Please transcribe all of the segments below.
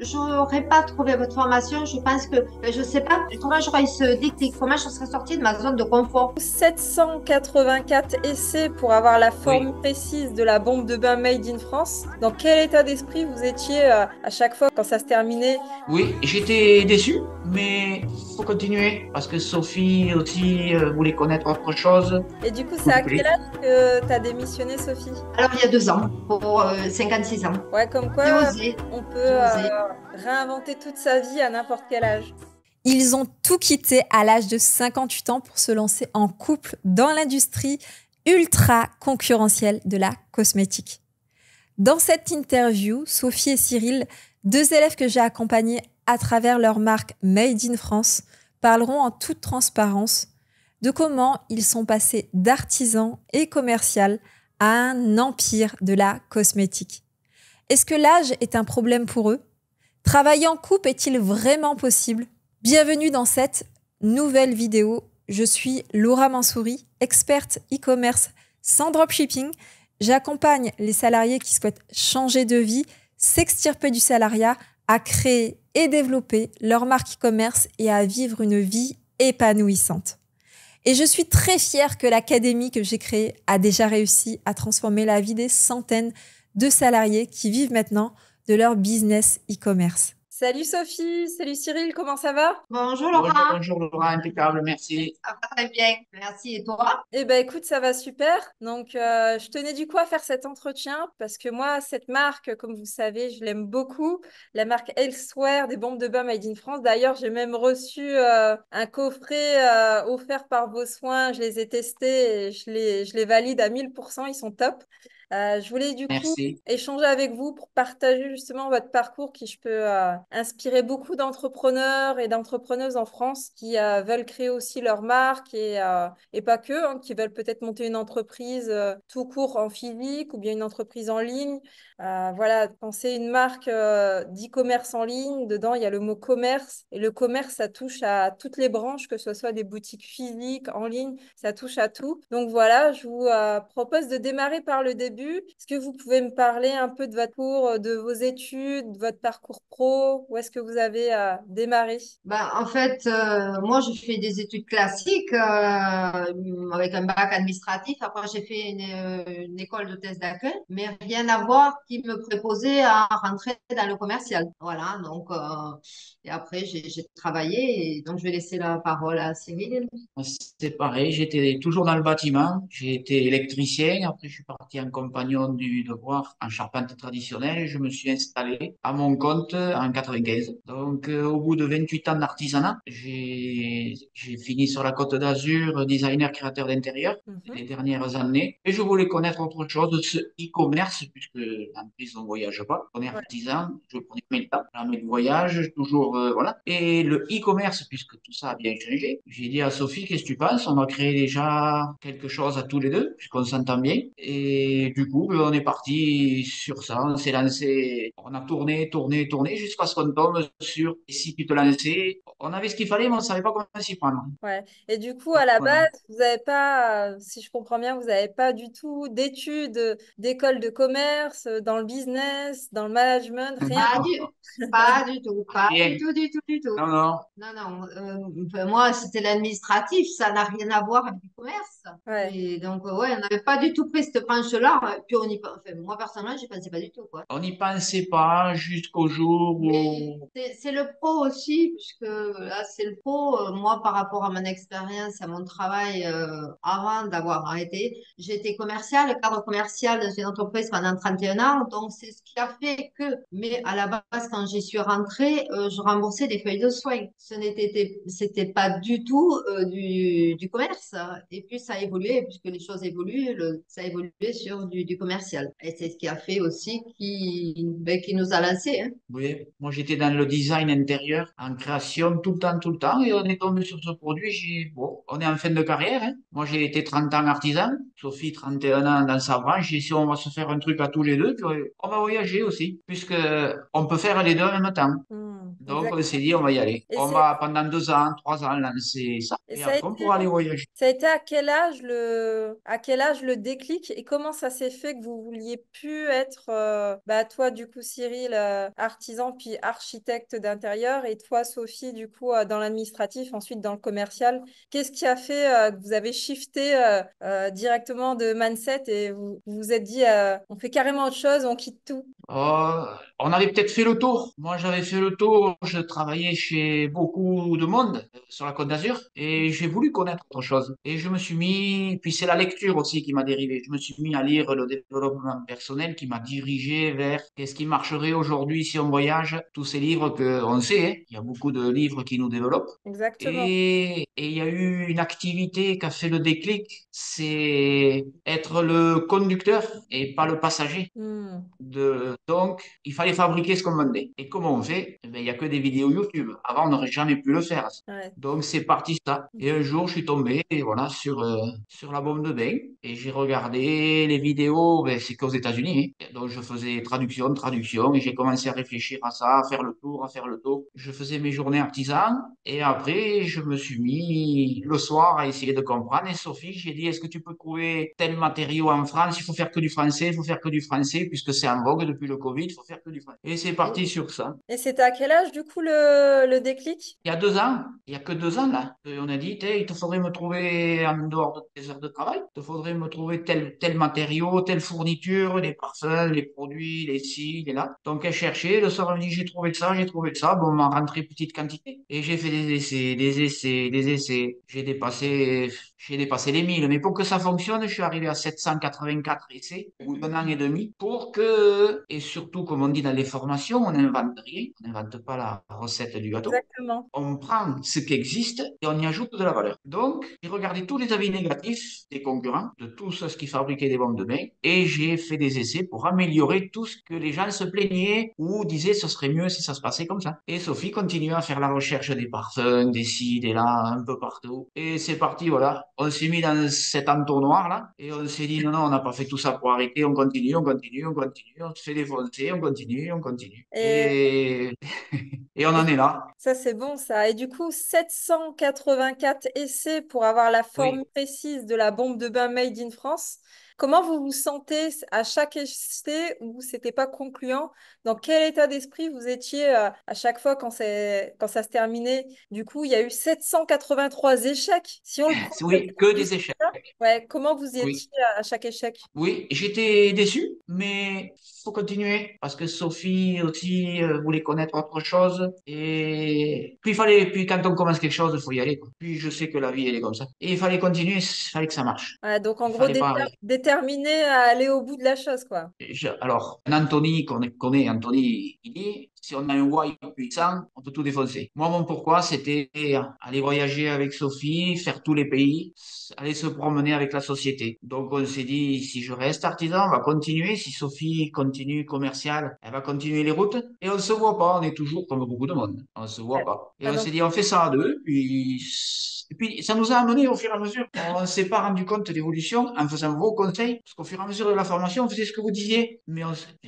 j'aurais pas trouvé votre formation. Je pense que, je sais pas comment j'aurais eu ce déclic, comment je serais sortie de ma zone de confort. 784 essais pour avoir la forme Oui, précise de la bombe de bain Made in France. Dans quel état d'esprit vous étiez à chaque fois quand ça se terminait? oui, j'étais déçu, mais faut continuer parce que Sophie aussi voulait connaître autre chose. Et du coup, c'est Tout à quel plaît. âge que tu as démissionné, Sophie? Alors, il y a 2 ans, pour 6 ans. Ouais, comme J'ai quoi, osé, on peut j'ai osé. réinventer toute sa vie à n'importe quel âge. Ils ont tout quitté à l'âge de 58 ans pour se lancer en couple dans l'industrie ultra concurrentielle de la cosmétique. Dans cette interview, Sophie et Cyril, deux élèves que j'ai accompagnés à travers leur marque Made in France, parleront en toute transparence de comment ils sont passés d'artisans et commercial à un empire de la cosmétique. Est-ce que l'âge est un problème pour eux? Travailler en couple est-il vraiment possible? Bienvenue dans cette nouvelle vidéo. Je suis Laura Mansouri, experte e-commerce sans dropshipping. J'accompagne les salariés qui souhaitent changer de vie, s'extirper du salariat, à créer et développer leur marque e-commerce et à vivre une vie épanouissante. Et je suis très fière que l'académie que j'ai créée a déjà réussi à transformer la vie des centaines de salariés qui vivent maintenant de leur business e-commerce. Salut Sophie, salut Cyril, comment ça va? Bonjour Bonjour, Laura, bonjour Laura, impeccable, merci. ça va très bien. Merci. Et toi? Eh ben écoute, ça va super. Donc, je tenais du coup à faire cet entretien parce que moi, cette marque, comme vous savez, je l'aime beaucoup. La marque Elsewhere des bombes de bain Made in France. D'ailleurs, j'ai même reçu un coffret offert par vos soins. Je les ai testés et je les valide à 1000%. Ils sont top. Je voulais du coup Merci. échanger avec vous pour partager justement votre parcours qui, je peux inspirer beaucoup d'entrepreneurs et d'entrepreneuses en France qui veulent créer aussi leur marque et pas que, hein, qui veulent peut-être monter une entreprise tout court en physique ou bien une entreprise en ligne. Voilà, penser une marque d'e-commerce en ligne. Dedans, il y a le mot commerce. Et le commerce, ça touche à toutes les branches, que ce soit des boutiques physiques, en ligne, ça touche à tout. Donc voilà, je vous propose de démarrer par le début. Est-ce que vous pouvez me parler un peu de votre cours, de vos études, de votre parcours pro? Où est-ce que vous avez démarré? Ben, en fait, moi, je fais des études classiques avec un bac administratif. Après, j'ai fait une école de thèse d'accueil, mais rien à voir qui me préposait à rentrer dans le commercial. Voilà, donc, et après, j'ai travaillé, et donc je vais laisser la parole à Cyril. C'est pareil, j'étais toujours dans le bâtiment, j'ai été électricien, après je suis parti en compagnon du devoir en charpente traditionnelle et je me suis installé à mon compte en 95. Donc au bout de 28 ans d'artisanat, j'ai fini sur la Côte d'Azur, designer créateur d'intérieur Mhm. les dernières années et je voulais connaître autre chose, ce e-commerce, puisque en plus on voyage pas, on est Ouais. artisan, je prenais mes temps, jamais de voyage, toujours voilà. Et le e-commerce, puisque tout ça a bien changé, j'ai dit à Sophie, qu'est-ce que tu penses? On va créer déjà quelque chose à tous les deux, puisqu'on s'entend bien. Et du coup, on est parti sur ça, on s'est lancé, on a tourné, tourné, tourné, jusqu'à ce qu'on tombe sur si tu te lançais. On avait ce qu'il fallait, mais on ne savait pas comment s'y prendre. Ouais. Et du coup, à la Voilà. base, vous n'avez pas, si je comprends bien, vous n'avez pas du tout d'études, d'école de commerce, dans le business, dans le management, rien. Pas du, pas du tout, pas du Rien. tout, du tout, du tout. Non, non. Non, non, enfin, moi, c'était l'administratif, ça n'a rien à voir avec du commerce. Ouais. Et donc, ouais, on n'avait pas du tout pris cette tranche-là. Puis enfin, moi, personnellement, j'y pensais pas du tout, quoi. On n'y pensait pas jusqu'au jour Mais où c'est le pro aussi, puisque là, c'est le pro. Moi, par rapport à mon expérience, à mon travail avant d'avoir arrêté, j'étais commerciale, cadre commercial dans une entreprise pendant 31 ans. Donc, c'est ce qui a fait que, mais à la base, quand j'y suis rentrée, je remboursais des feuilles de soins. C'était pas du tout du commerce. Et puis, ça a évolué, puisque les choses évoluent, ça a évolué sur du commercial. Et c'est ce qui a fait aussi qui nous a lancés, hein. oui, moi j'étais dans le design intérieur, en création tout le temps, et on est tombé sur ce produit. Bon, on est en fin de carrière, hein. Moi j'ai été 30 ans artisan, Sophie 31 ans dans sa branche, et si on va se faire un truc à tous les deux, puis on va voyager aussi, puisque on peut faire les deux en même temps. Hmm. Donc, on s'est exactement. dit, on va y aller. Et On c'est va pendant 2 ans, 3 ans lancer ça. et Et ça a après, on été pourra aller voyager. Ça a été à quel âge le déclic et comment ça s'est fait que vous vouliez plus être, toi du coup Cyril, artisan puis architecte d'intérieur et toi Sophie du coup dans l'administratif, ensuite dans le commercial. Qu'est-ce qui a fait que vous avez shifté directement de mindset et vous vous êtes dit on fait carrément autre chose, on quitte tout. Oh, on avait peut-être fait le tour. Moi, j'avais fait le tour. Je travaillais chez beaucoup de monde sur la Côte d'Azur et j'ai voulu connaître autre chose. Et je me suis mis, puis c'est la lecture aussi qui m'a dérivé. Je me suis mis à lire le développement personnel qui m'a dirigé vers qu'est-ce qui marcherait aujourd'hui si on voyage. Tous ces livres que on sait, hein, il y a beaucoup de livres qui nous développent. Exactement. Et il y a eu une activité qui a fait le déclic, c'est être le conducteur et pas le passager. Hmm. Donc, il fallait fabriquer ce qu'on vendait. Et comment on fait? Eh ben, il n'y a que des vidéos YouTube. Avant, on n'aurait jamais pu le faire. Ouais. Donc, c'est parti ça. Et un jour, je suis tombé et voilà, sur la bombe de bain. Et j'ai regardé les vidéos, ben, c'est qu'aux États-Unis, hein. Donc, je faisais traduction, traduction. Et j'ai commencé à réfléchir à ça, à faire le tour, à faire le tour. Je faisais mes journées artisanes. Et après, je me suis mis le soir à essayer de comprendre. Et Sophie, j'ai dit, est-ce que tu peux trouver tel matériau en France? Il faut faire que du français, il faut faire que du français, puisque c'est en vogue depuis le Covid, il faut faire que du français. Et c'est parti sur ça. Et c'était à quel âge du coup le déclic? Il y a 2 ans, il y a que 2 ans là, on a dit, il te faudrait me trouver en dehors de tes heures de travail, il te faudrait me trouver tel matériau, telle fourniture, les parfums, les produits, les ci, les là. Donc elle cherchait, le soir elle me dit, j'ai trouvé que ça, bon, on m'a rentré petite quantité. Et j'ai fait des essais, des essais, des essais. J'ai dépassé les 1000, mais pour que ça fonctionne, je suis arrivé à 784 essais au bout d'un an et demi pour que, et surtout, comme on dit dans les formations, on n'invente rien, on n'invente pas la recette du gâteau. Exactement. On prend ce qui existe et on y ajoute de la valeur. Donc, j'ai regardé tous les avis négatifs des concurrents, de tous ceux qui fabriquaient des bombes de bain, et j'ai fait des essais pour améliorer tout ce que les gens se plaignaient ou disaient ce serait mieux si ça se passait comme ça. Et Sophie continue à faire la recherche des parfums, des ci, des là, un peu partout. Et c'est parti, voilà. On s'est mis dans cet entonnoir là, et on s'est dit non, non, on n'a pas fait tout ça pour arrêter, on continue, on continue, on continue, on se fait défoncer, on continue, on continue. Et, Et on en est là. Ça, c'est bon, ça. Et du coup, 784 essais pour avoir la Oui. forme précise de la bombe de bain made in France. Comment vous vous sentez à chaque essai où c'était pas concluant? Dans quel état d'esprit vous étiez à chaque fois quand ça se terminait? Du coup, il y a eu 783 échecs. Si on le prend comme Oui, ça, que des juste échecs. ça, ouais, comment vous y Oui. étiez à chaque échec? Oui, j'étais déçu, mais faut continuer parce que Sophie aussi voulait connaître autre chose et puis quand on commence quelque chose, il faut y aller, quoi. Puis je sais que la vie elle est comme ça et il fallait continuer, il fallait que ça marche. Ouais, donc, en Il gros, fallait pas arrêter. déterminé à aller au bout de la chose, quoi. Alors, Anthony, qu'on connaît, Anthony, il dit, si on a un why puissant, on peut tout défoncer. Moi, mon pourquoi, c'était aller voyager avec Sophie, faire tous les pays, aller se promener avec la société. Donc, on s'est dit, si je reste artisan, on va continuer. Si Sophie continue commerciale, elle va continuer les routes. Et on se voit pas, on est toujours comme beaucoup de monde. On se voit Ouais. pas. Et Ah, on donc, s'est dit, on fait ça à deux, et puis, ça nous a amené au fur et à mesure. On ne s'est pas rendu compte de l'évolution en faisant vos conseils, parce qu'au fur et à mesure de la formation, on faisait ce que vous disiez, mais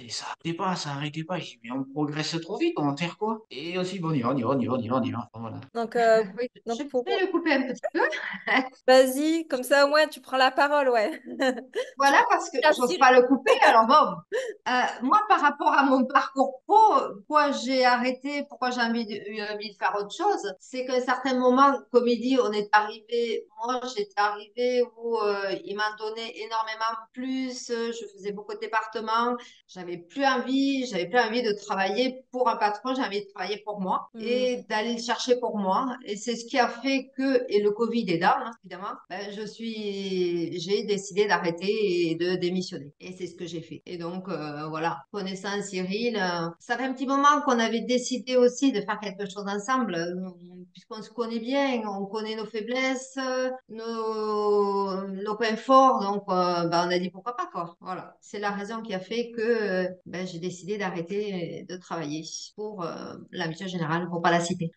ça n'arrêtait pas, ça n'arrêtait pas. J'ai dit, mais on progresse trop vite, on va faire quoi? Et aussi, bon, on y va, on y va, on y va, on y va, on y va. Voilà. donc, Oui, je donc pour... vais le couper un petit peu. Vas-y, comme ça, au moins, tu prends la parole, ouais. Tu Voilà, peux parce que dire, j'ose Cyril. pas le couper. Alors bon, moi, par rapport à mon parcours pro, pourquoi j'ai arrêté, pourquoi j'ai eu envie de faire autre chose, c'est qu'à un certain moment, comme il dit, on est arrivé, moi, j'étais arrivée où il m'en donnait énormément plus, je faisais beaucoup de départements, j'avais plus envie de travailler pour un patron, j'ai envie de travailler pour moi Hmm. et d'aller le chercher pour moi. Et c'est ce qui a fait que, et le Covid est là, hein, évidemment, ben, j'ai décidé d'arrêter et de démissionner. Et c'est ce que j'ai fait. Et donc, voilà, connaissant Cyril, ça fait un petit moment qu'on avait décidé aussi de faire quelque chose ensemble, puisqu'on se connaît bien, on connaît nos faiblesses, nos points forts. Donc, ben, on a dit pourquoi pas, quoi. Voilà, c'est la raison qui a fait que ben, j'ai décidé d'arrêter de travailler. pour la mutuelle générale, pour pas la citer.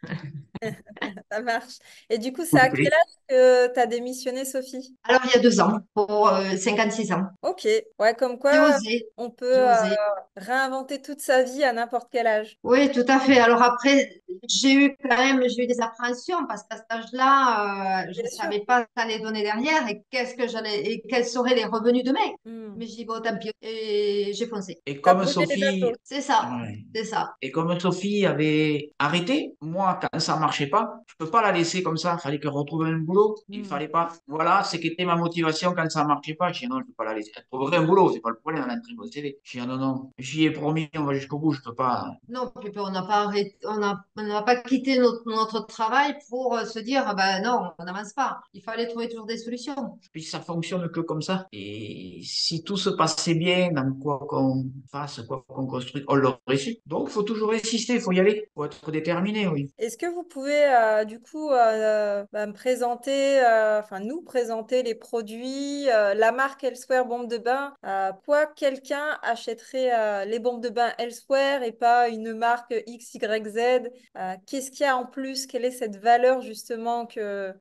Ça marche. Et du coup, c'est Vous à quel voulez. âge que tu as démissionné, Sophie? Alors, il y a 2 ans, pour 56 ans. Ok. Ouais, comme J'ai quoi, osé, on j'ai peut osé. réinventer toute sa vie à n'importe quel âge. Oui, tout à fait. Alors après, j'ai eu des appréhensions parce qu'à cet âge-là, je Bien ne sûr. savais pas ce que ça allait donner derrière et et quels seraient les revenus demain. Hmm. Mais j'ai dit, bon, tant pis. Et j'ai foncé. Et T'as comme brûlé les Sophie, bateaux. C'est ça, ouais. c'est ça. Et comme Sophie avait arrêté, moi, quand ça marchait pas, je peux pas la laisser comme ça. Il fallait qu'elle retrouve un boulot. Il Hmm. fallait pas. Voilà, c'est qu'était ma motivation quand ça marchait pas. Je dis non, je peux pas la laisser. Elle trouverait un boulot, c'est pas le problème. Elle a un très bon CV. Je dis ah, non, non. J'y ai promis, on va jusqu'au bout. Je peux pas. Non, puis on n'a pas arrêté, on n'a pas quitté notre travail pour se dire, ah ben non, on n'avance pas. Il fallait trouver toujours des solutions. Puis ça fonctionne que comme ça. Et si tout se passait bien dans quoi qu'on fasse, quoi qu'on construise, on l'aurait su. Donc, il faut toujours insister, il faut y aller. Il faut être déterminé, oui. Est-ce que vous pouvez du coup me présenter, enfin nous présenter les produits, la marque Elsewhere Bombe de bain, pourquoi quelqu'un achèterait les bombes de bain Elsewhere et pas une marque XYZ? Qu'est-ce qu'il y a en plus? Quelle est cette valeur justement que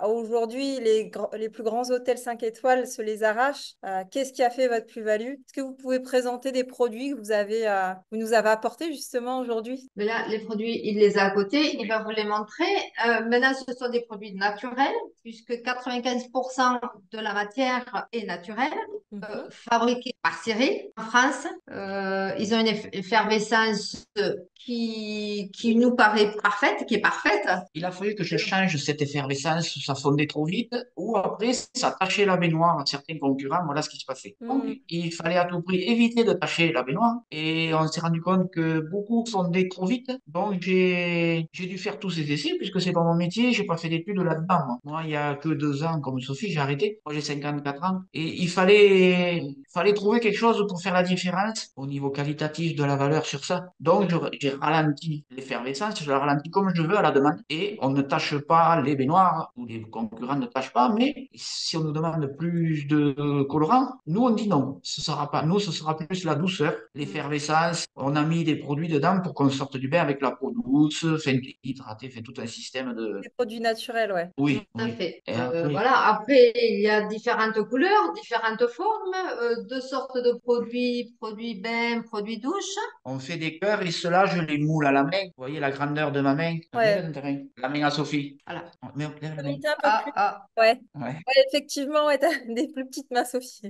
aujourd'hui les plus grands hôtels 5 étoiles se les arrachent? Qu'est-ce qui a fait votre plus-value? Est-ce que vous pouvez présenter des produits que vous nous avez apportés justement aujourd'hui? Mais là, les produits, il les a à côté, il va vous les montrer. Maintenant, ce sont des produits naturels, puisque 95% de la matière est naturelle, Mhm. fabriquée par série en France. Ils ont une effervescence qui nous paraît parfaite, qui est parfaite. Il a fallu que je change cette effervescence, ça fondait trop vite, ou après ça tachait la baignoire à certains concurrents, voilà ce qui se passait. Donc Hmm. il fallait à tout prix éviter de tacher la baignoire, et on s'est rendu compte que beaucoup fondaient trop vite, donc j'ai dû faire tous ces essais, puisque c'est pas mon métier, j'ai pas fait d'études là-dedans. Moi, il y a que 2 ans, comme Sophie, j'ai arrêté, moi j'ai 54 ans, et il fallait trouver quelque chose pour faire la différence au niveau qualitatif de la valeur sur ça. Donc j'ai ralenti l'effervescence, je la ralentis comme je veux à la demande, et on ne tâche pas les baignoires, ou les concurrents ne tâchent pas, mais si on nous demande plus de colorant, nous on dit non, ce sera pas, nous ce sera plus la douceur, l'effervescence, on a mis des produits dedans pour qu'on sorte du bain avec la peau douce, fin hydratée, fait tout un système de... Des produits naturels, ouais. Tout Oui, à oui. fait. Et après, Voilà. Après, il y a différentes couleurs, différentes formes, 2 sortes de produits, produits bains, produits douche. on fait des cœurs et ceux-là, je les moule à la main. Vous voyez la grandeur de ma main? Ouais. Regarde la main à Sophie. Voilà. Mais lève la main. Comité un peu plus. Ah, ah. Ouais. Ouais. Ouais, effectivement, ouais, t'as des plus petites mains, Sophie.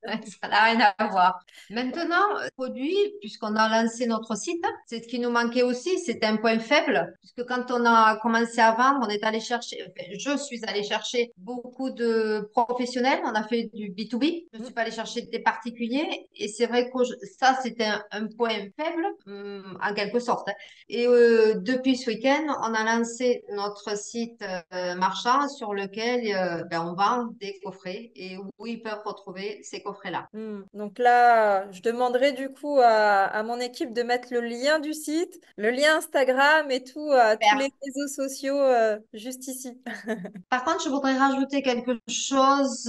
Ouais, ça n'a rien à voir. Maintenant, produit, puisqu'on a lancé notre site, c'est ce qui nous manquait aussi, c'était un point faible, puisque quand on a commencé à vendre, on est allé chercher, enfin, je suis allée chercher beaucoup de professionnels, on a fait du B2B, je ne Mm. suis pas allée chercher des particuliers, et c'est vrai que ça, c'était un point faible, en quelque sorte. Et depuis ce week-end, on a lancé notre site marchand sur lequel on vend des coffrets et où ils peuvent retrouver ces coffrets-là. Donc là, je demanderai du coup à mon équipe de mettre le lien du site, le lien Instagram et tout, tous les Super. réseaux sociaux juste ici. Par contre, je voudrais rajouter quelque chose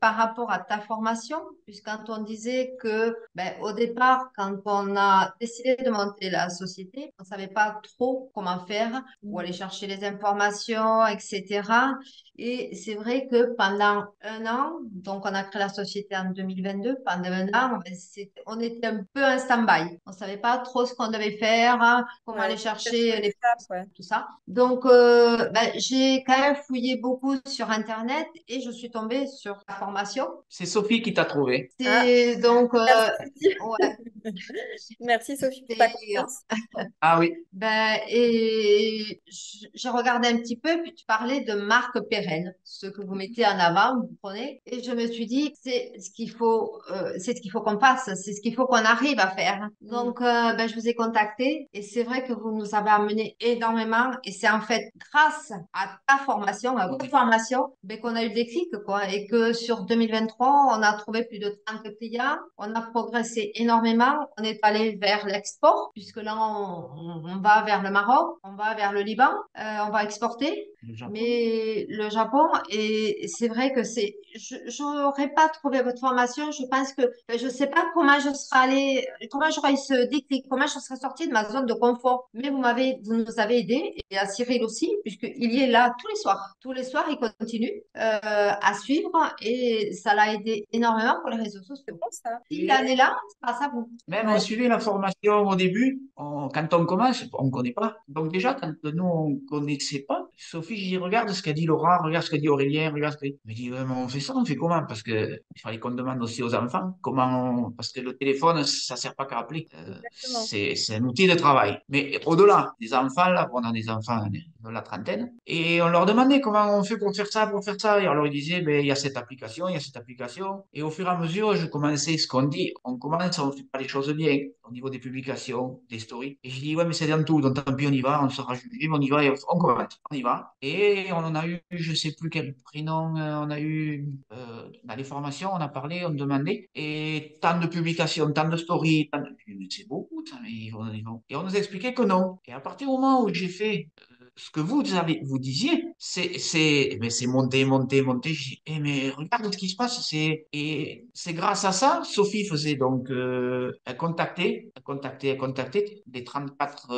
par rapport à ta formation, puisque quand on disait que au départ, quand on a décidé de monter la société, on ne savait pas trop comment faire, où aller chercher les informations, etc. Et c'est vrai que pendant un an, donc on a créé la société en 2022, pendant un an, on était un peu en stand-by. On ne savait pas trop ce qu'on devait faire, hein, comment Ouais, aller quelles sont chercher les les étapes, ouais. tout ça. Donc, j'ai quand même fouillé beaucoup sur Internet et je suis tombée sur la formation. C'est Sophie qui t'a trouvé. Ah, C'est donc, merci. ouais, Merci Sophie pour ta c'était confiance. Ah oui, et j'ai regardé un petit peu, puis tu parlais de marque pérenne, ce que vous mettez en avant, vous prenez, et je me suis dit, c'est ce qu'il faut qu'on fasse, c'est ce qu'il faut qu'on arrive à faire. Mm. Donc, je vous ai contacté, et c'est vrai que vous nous avez amené énormément, et c'est en fait grâce à ta formation, à votre formation, qu'on a eu le déclic, quoi, et que sur 2023, on a trouvé plus de 30 clients. On a progressé énormément. On est allé vers l'export, puisque là, on va vers le Maroc, on va vers le Liban, on va exporter. Le Japon. Mais le Japon, et c'est vrai que je n'aurais pas trouvé votre formation. Je pense que, je sais pas comment je serais allée, comment j'aurais eu ce déclic, comment je serais sortie de ma zone de confort. Mais vous nous avez aidé, et à Cyril aussi, puisqu'il y est là tous les soirs. Tous les soirs, il continue à suivre, et ça l'a aidé énormément pour les réseaux C'est sociaux. bon ça. S'il en est là, c'est grâce à vous. Même on Ouais. suivait la formation au début, quand on commence, on ne connaît pas. Donc déjà, quand nous, on ne connaissait pas, Sophie, je dis, regarde ce qu'a dit Laura, regarde ce qu'a dit Aurélien, regarde ce qu'a dit... Je me dis, ouais, mais on fait ça, on fait comment? Parce que il fallait qu'on demande aussi aux enfants parce que le téléphone, ça ne sert pas qu'à appeler. Exactement. C'est un outil de travail. Mais au-delà des enfants, là, on a des enfants de la trentaine, et on leur demandait comment on fait pour faire ça, pour faire ça. Et alors ils disaient, ben, il y a cette application, il y a cette application. Et au fur et à mesure, je commençais ce qu'on dit, on commence, on ne fait pas les choses bien au niveau des publications, des stories. Et je dis, ouais, mais c'est dans tout, donc tant pis, on y va, on sera jugé, mais on y va et on commente, on y va. Et on en a eu, je ne sais plus quel prénom, on a eu dans les formations, on a parlé, on demandait, et tant de publications, tant de stories, Je dis, mais c'est beaucoup, ça, mais Et on nous expliquait que non. Et à partir du moment où j'ai fait ce que vous disiez, mais c'est monté, monté, monté. Je dis, eh, mais regarde ce qui se passe. Et c'est grâce à ça, Sophie faisait donc, elle contactait les 34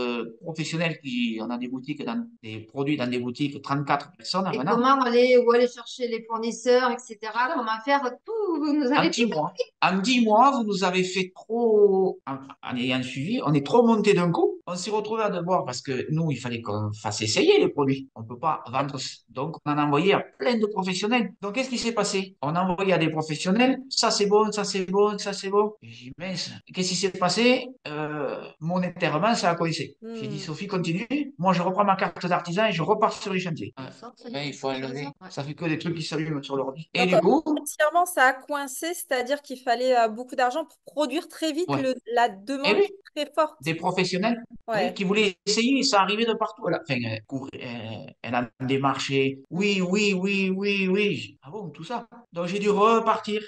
professionnels on a des boutiques, des produits dans des boutiques, 34 personnes Et maintenant. où aller chercher les fournisseurs, etc. Comment faire tout. Vous nous En avez 10 tout. mois. En 10 mois, vous nous avez fait trop, en ayant suivi, on est trop monté d'un coup. On s'est retrouvé à devoir, parce que nous, il fallait qu'on fasse essayer les produits. On ne peut pas vendre. Donc, on en a envoyé à plein de professionnels. Donc, qu'est-ce qui s'est passé? On a envoyé à des professionnels, ça c'est bon, ça c'est bon, ça c'est bon. Et j'ai dit, mince, qu'est-ce qui s'est passé? Monétairement, ça a coincé. J'ai dit, Hmm. Sophie, continue. Moi, je reprends ma carte d'artisan et je repars sur les chantiers. Ouais, il faut enlever. Ouais. Ça fait que des trucs qui s'allument sur l'ordi. Et Donc, du coup, financièrement, ça a coincé, c'est-à-dire qu'il fallait beaucoup d'argent pour produire très vite. ouais. La Et demande oui, est très forte. des professionnels, oui, Ouais. qui voulaient essayer, ça arrivait de partout. Enfin, elle a des marchés. Oui, Hmm. oui, oui, oui, oui. Ah bon, tout ça. Donc j'ai dû repartir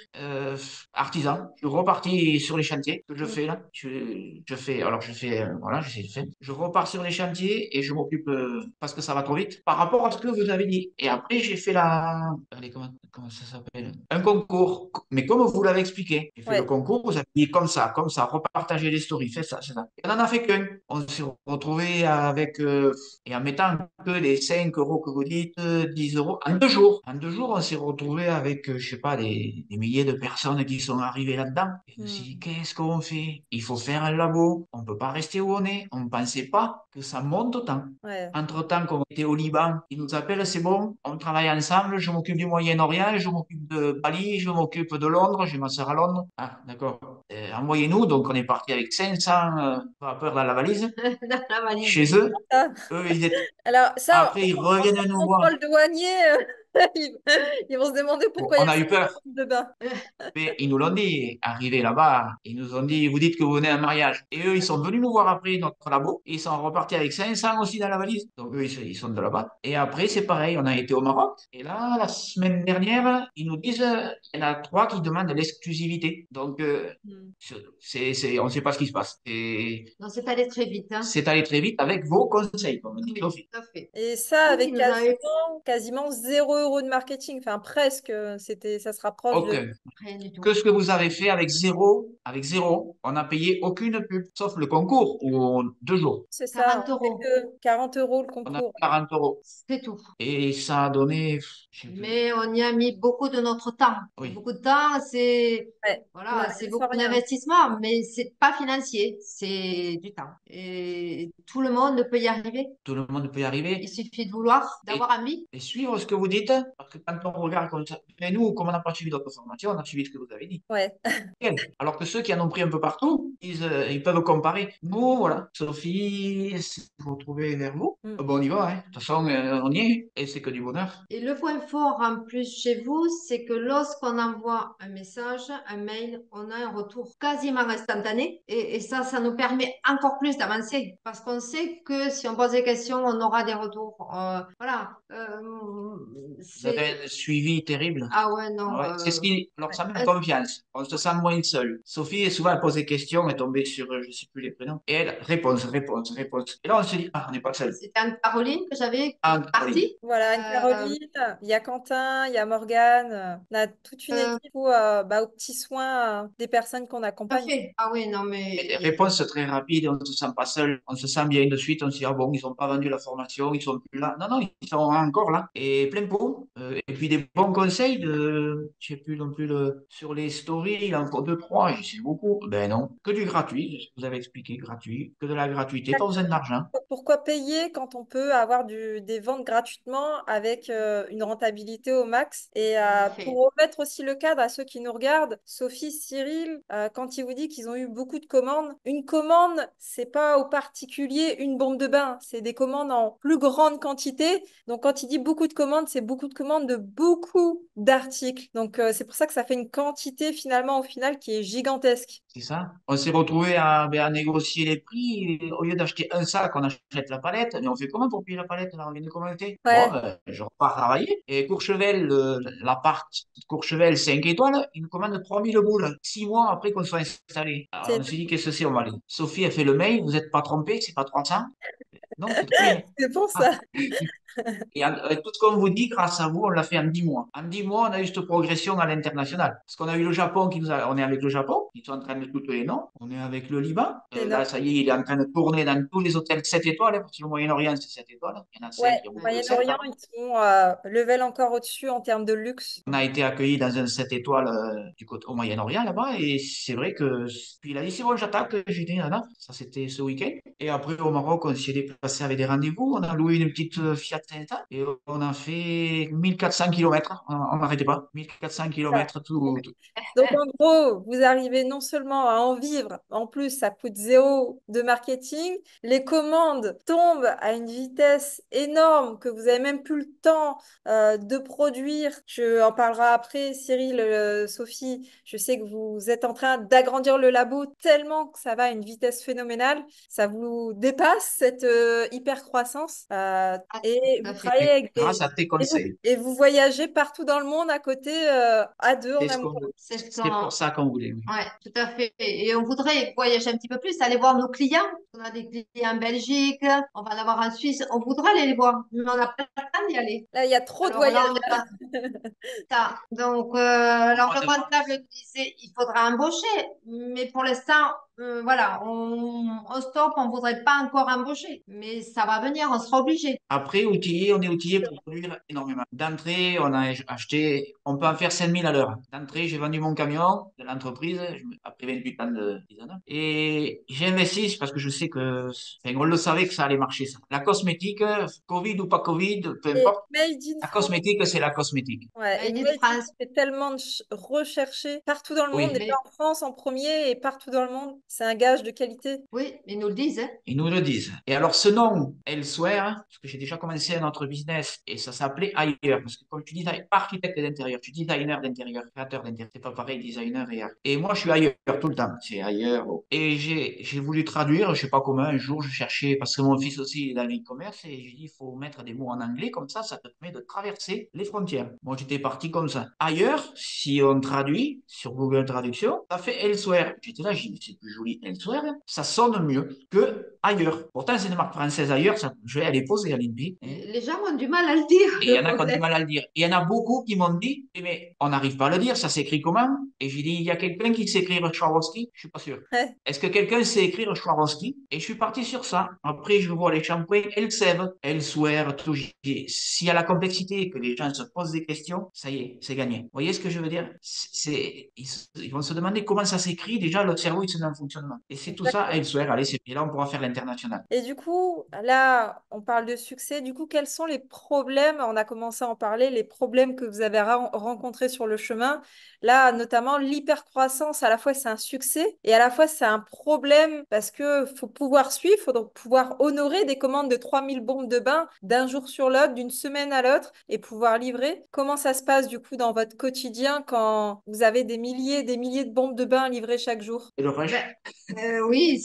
artisan. Je suis reparti sur les chantiers que je Hmm. fais là. Je fais, voilà, j'essaie de faire. Je repars sur les chantiers et je m'occupe parce que ça va trop vite par rapport à ce que vous avez dit. Et après, j'ai fait allez, comment ça s'appelle? Un concours. Mais comme vous l'avez expliqué, j'ai fait le Ouais. concours, vous avez dit comme ça, repartagez les stories, faites ça, c'est ça. Et on n'en a fait qu'un. On s'est retrouvé avec, et en mettant que les 5 euros que vous dites, 10 euros, en 2 jours. En 2 jours, on s'est retrouvé avec, je sais pas, des milliers de personnes qui sont arrivées là-dedans. Et je me suis Hmm. dit, qu'est-ce qu'on fait? Il faut faire un labo. On ne peut pas rester où on est. On ne pensait pas que ça monte autant. Ouais. Entre-temps, comme on était au Liban, ils nous appellent, c'est bon, on travaille ensemble, je m'occupe du Moyen-Orient, je m'occupe de Bali, je m'occupe de Londres, j'ai ma sœur à Londres. Ah, d'accord. Envoyez-nous, donc on est parti avec 500 vapeurs dans la valise, Dans la valise. chez eux. Ça, Eux, ils étaient... alors, ça, Après, ils en reviennent nous voir. contrôle douanier, ils, ils vont se demander Bon, pourquoi il y on a a eu 5 peur. de bain. Mais ils nous l'ont dit, arrivés là-bas, ils nous ont dit, vous dites que vous venez à un mariage. Et eux, ils sont venus nous voir après notre labo, et ils sont repartis avec 500 aussi dans la valise. Donc eux, ils sont de là-bas. Et après, c'est pareil, on a été au Maroc. Et là, la semaine dernière, ils nous disent, il y en a 3 qui demandent l'exclusivité. Donc, Hmm. on ne sait pas ce qui se passe. Non, c'est allé très vite, hein. C'est allé très vite avec vos conseils, comme dit Oui, Sophie. tout à fait. Et ça, Oui, avec il nous a eu quasiment 0 € de marketing, enfin presque, ça se rapproche de... Aucun. rien du tout. Que ce que vous avez fait avec zéro, on n'a payé aucune pub, sauf le concours, où 2 jours. C'est ça, 40 on fait euros, que 40 € le On a concours. 40 euros. c'est tout. Et ça a donné, je sais plus. Mais on y a mis beaucoup de notre temps. Et Oui. beaucoup de temps, Ouais, on voilà, a c'est sans beaucoup rien. d'investissement, mais c'est pas financier, c'est du temps. Et tout le monde ne peut y arriver. Tout le monde peut y Il arriver. suffit de vouloir, Et, d'avoir envie. et suivre ce que vous dites, parce que quand on regarde comme ça, mais nous, comme on n'a pas suivi d'autres formations, on a suivi ce que vous avez dit. Ouais. Alors que ceux qui en ont pris un peu partout, ils peuvent comparer. Nous, voilà, Sophie, si vous retrouvez vers vous, Mm. bon, on y va, hein. De toute façon, on y est, et c'est que du bonheur. Et le point fort en plus chez vous, c'est que lorsqu'on envoie un message, un mail, on a un retour quasiment instantané. Et ça nous permet encore plus d'avancer. Parce qu'on sait que si on pose des questions, on aura des retours. Voilà. Vous avez c'est... un suivi terrible. Ah ouais, non. Ouais, c'est ce qui, alors ça met en Euh, confiance. On se sent moins seul. Sophie est souvent elle pose des questions, elle est tombée sur, je sais plus les prénoms, et elle réponse, réponse, réponse. Et là on se dit, ah, on n'est pas seul. C'était Anne-Caroline que j'avais qui Ah, est Caroline. partie. Voilà, Euh, Anne-Caroline, il y a Quentin, il y a Morgane, on a toute une euh, équipe aux petits soins des personnes qu'on Tout à accompagne. fait. Ah oui, non, Et des mais réponses très rapides, on ne se sent pas seul, on se sent bien de suite, on se dit, ah bon, ils n'ont pas vendu la formation, ils sont plus là. Non, non, ils sont encore là. Et plein pot. Et puis des bons conseils je sais plus non plus, sur les stories, il en faut deux, trois, je sais beaucoup. Ben non, que du gratuit, je vous avais expliqué, gratuit, que de la gratuité, pas besoin d'argent. Pourquoi payer quand on peut avoir des ventes gratuitement avec une rentabilité au max? Et en effet. pour remettre aussi le cadre à ceux qui nous regardent, Sophie, Cyril, quand ils vous disent qu'ils ont eu beaucoup de commandes, une commande, c'est pas au particulier une bombe de bain, c'est des commandes en plus grande quantité. Donc quand il dit beaucoup de commandes, c'est beaucoup de commandes de beaucoup d'articles. Donc c'est pour ça que ça fait une quantité finalement au final qui est gigantesque. C'est ça. On s'est retrouvé à négocier les prix. Et au lieu d'acheter un sac, on achète la palette. Mais on fait comment pour payer la palette? Là, on vient de commenter. Bon, Ouais. ben, je repars travailler. Et Courchevel, l'appart Courchevel 5 étoiles, il nous commande 3000 boules. 6 mois après qu'on soit installé. Alors, on C'est s'est dit, qu'est-ce que c'est? On va aller. Sophie a fait le mail. Vous n'êtes pas trompé, c'est pas 300? Non, c'est 3000. c'est pour Ah. ça. Et tout ce qu'on vous dit, grâce à vous, on l'a fait en 10 mois. En 10 mois, on a eu cette progression à l'international. Parce qu'on a eu le Japon on est avec le Japon, ils sont en train de toutes les noms. On est avec le Liban. C'est Là, énorme. ça y est, il est en train de tourner dans tous les hôtels 7 étoiles, parce que le Moyen-Orient, c'est 7 étoiles. Il y en a Ouais, 5, il y a beaucoup de 7. Moyen-Orient, ils sont level encore au-dessus en termes de luxe. On a été accueillis dans un 7 étoiles du côté, au Moyen-Orient là-bas et c'est vrai que puis il a dit c'est bon j'attaque, j'ai dit nana, ça c'était ce week-end et après au Maroc on s'y est déplacé avec des rendez-vous, on a loué une petite Fiat Cinta et on a fait 1400 kilomètres, on n'arrêtait pas, 1400 kilomètres tout. Donc, en gros, vous arrivez non seulement à en vivre, en plus, ça coûte zéro de marketing. Les commandes tombent à une vitesse énorme que vous avez même plus le temps de produire. Je en parlerai après, Cyril, Sophie. Je sais que vous êtes en train d'agrandir le labo tellement que ça va à une vitesse phénoménale. Ça vous dépasse cette hyper croissance. Ah, Et tout vous à fait. travaillez avec Grâce à tes conseils. et vous voyagez partout dans le monde à côté, à deux C'est en ce amoureux. qu'on C'est ce c'est pour qu'on... ça qu'on voulait. Oui. Ouais, tout à fait. Et on voudrait voyager un petit peu plus, aller voir nos clients. On a des clients en Belgique, on va en avoir en Suisse. On voudrait aller les voir, mais on n'a pas le temps d'y aller. Là, il y a trop de Alors là, on voyages. n'est pas ça. Donc, alors le comptable disait, il faudra embaucher, mais pour l'instant, voilà, on stoppe, on voudrait pas encore embaucher, mais ça va venir, on sera obligé. Après, on est outillé pour produire énormément. D'entrée, on a acheté, on peut en faire 5000 à l'heure. D'entrée, j'ai vendu mon camion de l'entreprise après 28 ans de artisanat. Et j'ai investi parce que je sais que, enfin, on le savait que ça allait marcher, ça. La cosmétique, Covid ou pas Covid, peu Et importe. Made in La France. cosmétique, c'est la cosmétique. Ouais, et Made in Made in France, France est tellement recherché partout dans le monde, Oui, déjà mais en France en premier et partout dans le monde. C'est un gage de qualité. oui, ils nous le disent, hein. ils nous le disent. Et alors, ce nom, Elsewhere, parce que j'ai déjà commencé un autre business et ça s'appelait Ailleurs. Parce que comme tu dis, pas architecte d'intérieur, tu dis designer d'intérieur, créateur d'intérieur. C'est pas pareil, designer et art. Et moi, je suis ailleurs tout le temps. C'est ailleurs. Et j'ai voulu traduire, je sais pas comment, un jour, je cherchais, parce que mon fils aussi il est dans l'e-commerce, et j'ai dit, il faut mettre des mots en anglais, comme ça te permet de traverser les frontières. Moi, j'étais parti comme ça. Ailleurs, si on traduit sur Google Traduction, ça fait Elsewhere. J'étais là, j'ai dit, c'est plus joli Elsewhere, ça sonne mieux que ailleurs. Pourtant, c'est une marque française ailleurs, ça, je vais aller poser à l'INPI. Les gens ont du mal à le dire, Et il y le en a qui ont du problème. mal à le dire. Et il y en a beaucoup qui m'ont dit, eh, mais on n'arrive pas à le dire, ça s'écrit comment? Et j'ai dit, il y a quelqu'un qui sait écrire Swarovski? Je suis pas sûr. Ouais, Est-ce que quelqu'un sait écrire Swarovski? Et je suis parti sur ça. Après, je vois les shampoings Elseve, Elsewhere, tout. S'il y a la complexité, que les gens se posent des questions, ça y est, c'est gagné. Vous voyez ce que je veux dire? Ils vont se demander comment ça s'écrit. Déjà, le cerveau, il se met en fonctionnement. Et c'est tout ça, exactement. Elsewhere. Allez, et là, on pourra faire l'international. Et du coup, là, on parle de succès. Du coup, quels sont les problèmes? On a commencé à en parler, les problèmes que vous avez rencontrés sur le chemin. Là, notamment, l'hypercroissance, à la fois, c'est un succès et à la fois, c'est un problème parce que faut pouvoir suivre, il faut donc pouvoir honorer des commandes de 3000 bombes de bain d'un jour sur l'autre, d'une semaine à l'autre et pouvoir livrer. Comment ça se passe, du coup, dans votre quotidien quand vous avez des milliers de bombes de bain livrées chaque jour? Et le rush, Ben, Oui,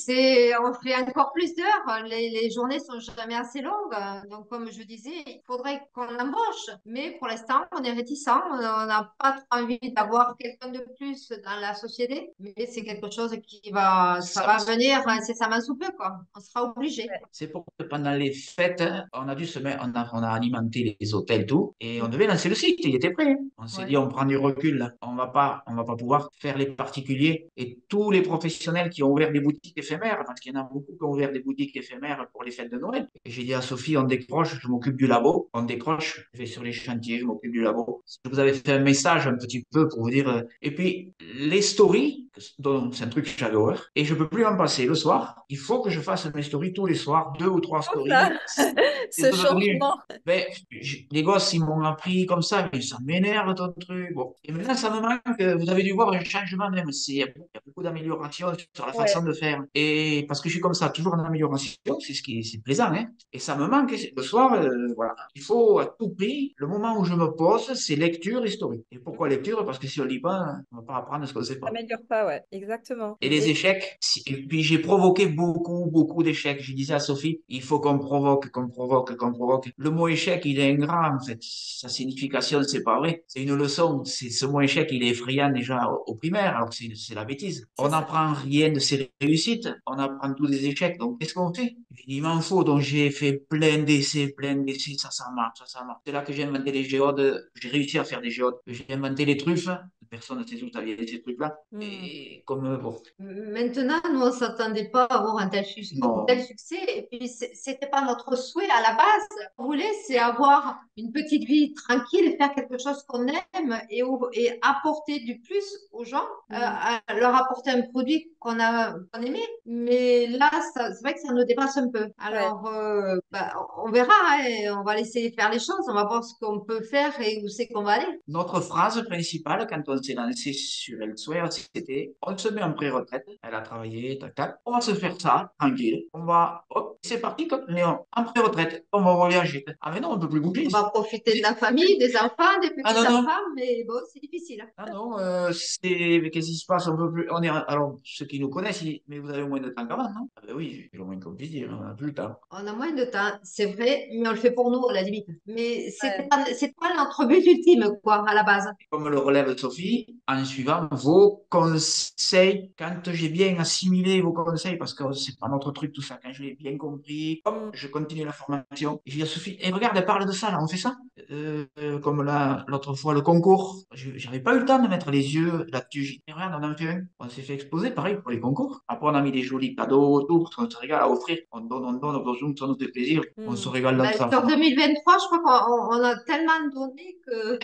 on fait encore plus d'heures. Les journées sont jamais assez longues. Donc, comme je disais, il faudrait qu'on embauche. Mais pour l'instant, on est réticent. On n'a pas trop envie d'avoir quelqu'un de plus dans la société. Mais c'est quelque chose ça va venir incessamment sous peu, quoi. On sera obligé. C'est pour que pendant les fêtes, on a dû on a alimenté les hôtels, tout, et on devait lancer le site, il était prêt. On s'est dit, Ouais. on prend du recul, là. On va pas pouvoir faire les particuliers et tous les professionnels qui ont ouvert des boutiques éphémères, parce qu'il y en a beaucoup qui ont ouvert des boutiques éphémères pour les fêtes de Noël. Et j'ai dit à Sophie, on décroche, je m'occupe du labo, on décroche, je vais sur les chantiers, je m'occupe du labo. Je vous avais fait un message un petit peu pour vous dire, et puis les stories, c'est un truc que j'adore, et je peux plus en passer. Le soir, il faut que je fasse mes stories tous les soirs, 2 ou 3 Ça, stories. C'est ce devenu. changement. Ben, les gosses, ils m'ont appris comme ça, mais ça m'énerve ton truc. Bon. Et maintenant, ça me manque. Vous avez dû voir un changement même. Il y a beaucoup d'améliorations sur la façon Ouais. de faire. Et parce que je suis comme ça, toujours en amélioration, c'est plaisant. Hein. Et ça me manque. Le soir, voilà. Il faut à tout prix, le moment où je me pose, c'est lecture historique. Et pourquoi lecture? Parce que si on lit pas, on va pas apprendre ce qu'on ne sait Ça pas. m'améliore pas, ouais, exactement. Et les échecs, et puis j'ai provoqué beaucoup d'échecs. Je disais à Sophie, il faut qu'on provoque, qu'on provoque, qu'on provoque. Le mot échec, il est ingrat, en fait. Sa signification, c'est pas vrai. C'est une leçon. Ce mot échec, il est effrayant déjà au primaire, alors que c'est la bêtise. C'est On ça. n'apprend rien de ses réussites. On apprend tous des échecs. Donc, qu'est-ce qu'on fait? Il m'en faut. Donc, j'ai fait plein d'essais. Ça marche, ça marche. C'est là que j'ai inventé les géodes. J'ai réussi à faire des géodes. J'ai inventé les truffes. Personne ne sait où ça vient, ces trucs-là. Hmm. Et comme, bon, Maintenant, nous, on ne s'attendait pas à avoir un tel non, succès. Et puis, c'était pas notre souhait à la base. Ce qu'on voulait, c'est avoir une petite vie tranquille, faire quelque chose qu'on aime et apporter du plus aux gens, Hmm. leur apporter un produit qu'on aimait. Mais là, c'est vrai que ça nous dépasse un peu. Ouais. Alors, on verra, hein, et on va laisser faire les choses. On va voir ce qu'on peut faire et où c'est qu'on va aller. notre phrase principale quand on s'est lancé sur Elsewhere, c'était on se met en pré-retraite. Elle a travaillé, tac, tac. On va se faire ça, tranquille. On va, hop, c'est parti, comme Léon, en pré-retraite. On va voyager. Ah, mais non, on ne peut plus bouger. On va profiter de la famille, des enfants, des Ah non, non. petits-enfants, mais bon, c'est difficile. Ah non, mais qu'est-ce qui se passe? On peut plus. Alors, ceux qui nous connaissent, ils disent, mais vous avez moins de temps qu'avant, non? Ah ben oui, j'ai le moins qu'on puisse dire, on n'a plus le temps. On a moins de temps, c'est vrai, mais on le fait pour nous, à la limite. Mais Ouais. c'est pas notre but ultime, quoi, à la base. Comme le relève Sophie, en suivant vos conseils, quand j'ai bien assimilé vos conseils, parce que c'est pas notre truc tout ça, quand je l'ai bien compris, hop, Hmm. je continue la formation. Et je dis à Sophie, et regarde, elle parle de ça, là, on fait ça. Comme l'autre fois, le concours, j'avais pas eu le temps de mettre les yeux là-dessus. J'ai dit, regarde, on en fait un. On s'est fait exposer, pareil, pour les concours. Après, on a mis des jolis cadeaux, tout, parce qu'on se régale à offrir. On donne, ça nous fait plaisir. On se Hmm. régale dans Ben, ça. sur 2023, je crois qu'on a tellement donné que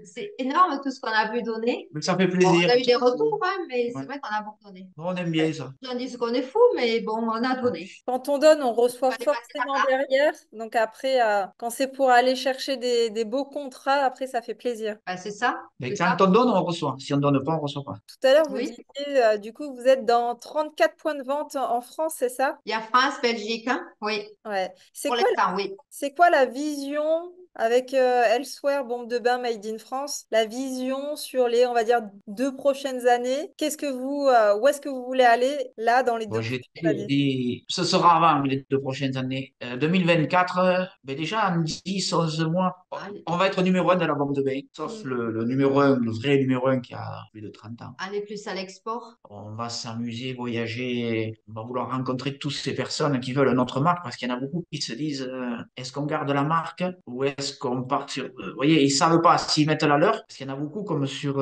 c'est énorme tout ce qu'on a pu donner. Mais ça fait Bon, on plaisir. a eu des retours, hein, mais Ouais. c'est vrai qu'on a beaucoup donné. Nous, on aime bien ça. On dit qu'on est fou, mais bon, on a donné. Quand on donne, on Il reçoit fallait passer par forcément là. derrière. Donc après, quand c'est pour aller chercher des beaux contrats, après, ça fait plaisir. Ben, c'est ça, Mais c'est quand ça. on donne, on reçoit. Si on donne pas, on reçoit pas. Tout à l'heure, vous Oui. disiez, du coup, vous êtes dans 34 points de vente en France, c'est ça? Il y a France, Belgique, hein. Oui, Ouais. pour l'instant, oui. C'est quoi la vision avec Elsewhere, bombe de bain made in France, la vision sur les, on va dire, 2 prochaines années? Où est-ce que vous voulez aller là dans les Bon, deux j'ai prochaines toujours années? dit, ce sera avant les 2 prochaines années. 2024, ben déjà en 10, 11 mois, Allez, on va être numéro 1 de la bombe de bain. Sauf Mm. le numéro 1, le vrai numéro 1 qui a plus de 30 ans. aller plus à l'export. On va s'amuser, voyager, on va vouloir rencontrer toutes ces personnes qui veulent notre marque parce qu'il y en a beaucoup qui se disent est-ce qu'on garde la marque ou est-ce qu'on part sur. Vous voyez, ils savent pas s'ils mettent la leur parce qu'il y en a beaucoup comme sur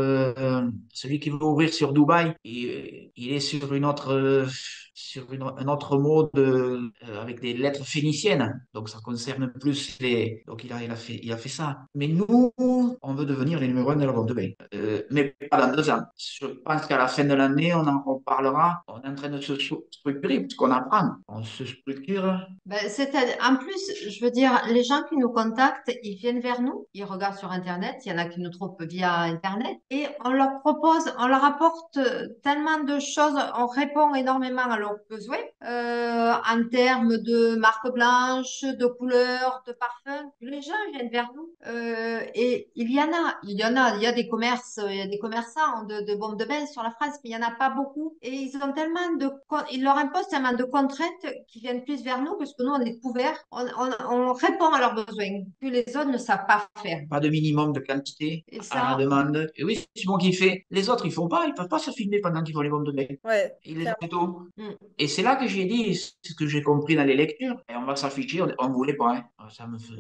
celui qui veut ouvrir sur Dubaï, il est sur un autre mode avec des lettres phéniciennes. Donc ça concerne plus les. Donc il a fait ça. Mais nous, on veut devenir les numéros 1 de la vente de bain. Mais pas dans 2 ans. Je pense qu'à la fin de l'année, on en reparlera. On est en train de se structurer, puisqu'on apprend. On se structure. Ben, en plus, je veux dire, les gens qui nous contactent, ils viennent vers nous, ils regardent sur Internet, il y en a qui nous trouvent via Internet, et on leur propose, on leur apporte tellement de choses, on répond énormément à leurs besoins en termes de marque blanche, de couleurs, de parfums. Les gens viennent vers nous et il y a des commerces, il y a des commerçants de bombes de bain sur la France, mais il y en a pas beaucoup et ils leur imposent tellement de contraintes qu'ils viennent plus vers nous parce que nous on est couverts, on répond à leurs besoins que les autres ne savent pas faire. Pas de minimum de quantité Et à la ça, demande. Et oui, c'est bon qu'il fait. Les autres, ils font pas, ils peuvent pas se filmer pendant qu'ils font les bombes de bain. Ouais, Ils les ont clairement. fait tout. mm. Et c'est là que j'ai dit, ce que j'ai compris dans les lectures, et on va s'afficher, on voulait pas, hein.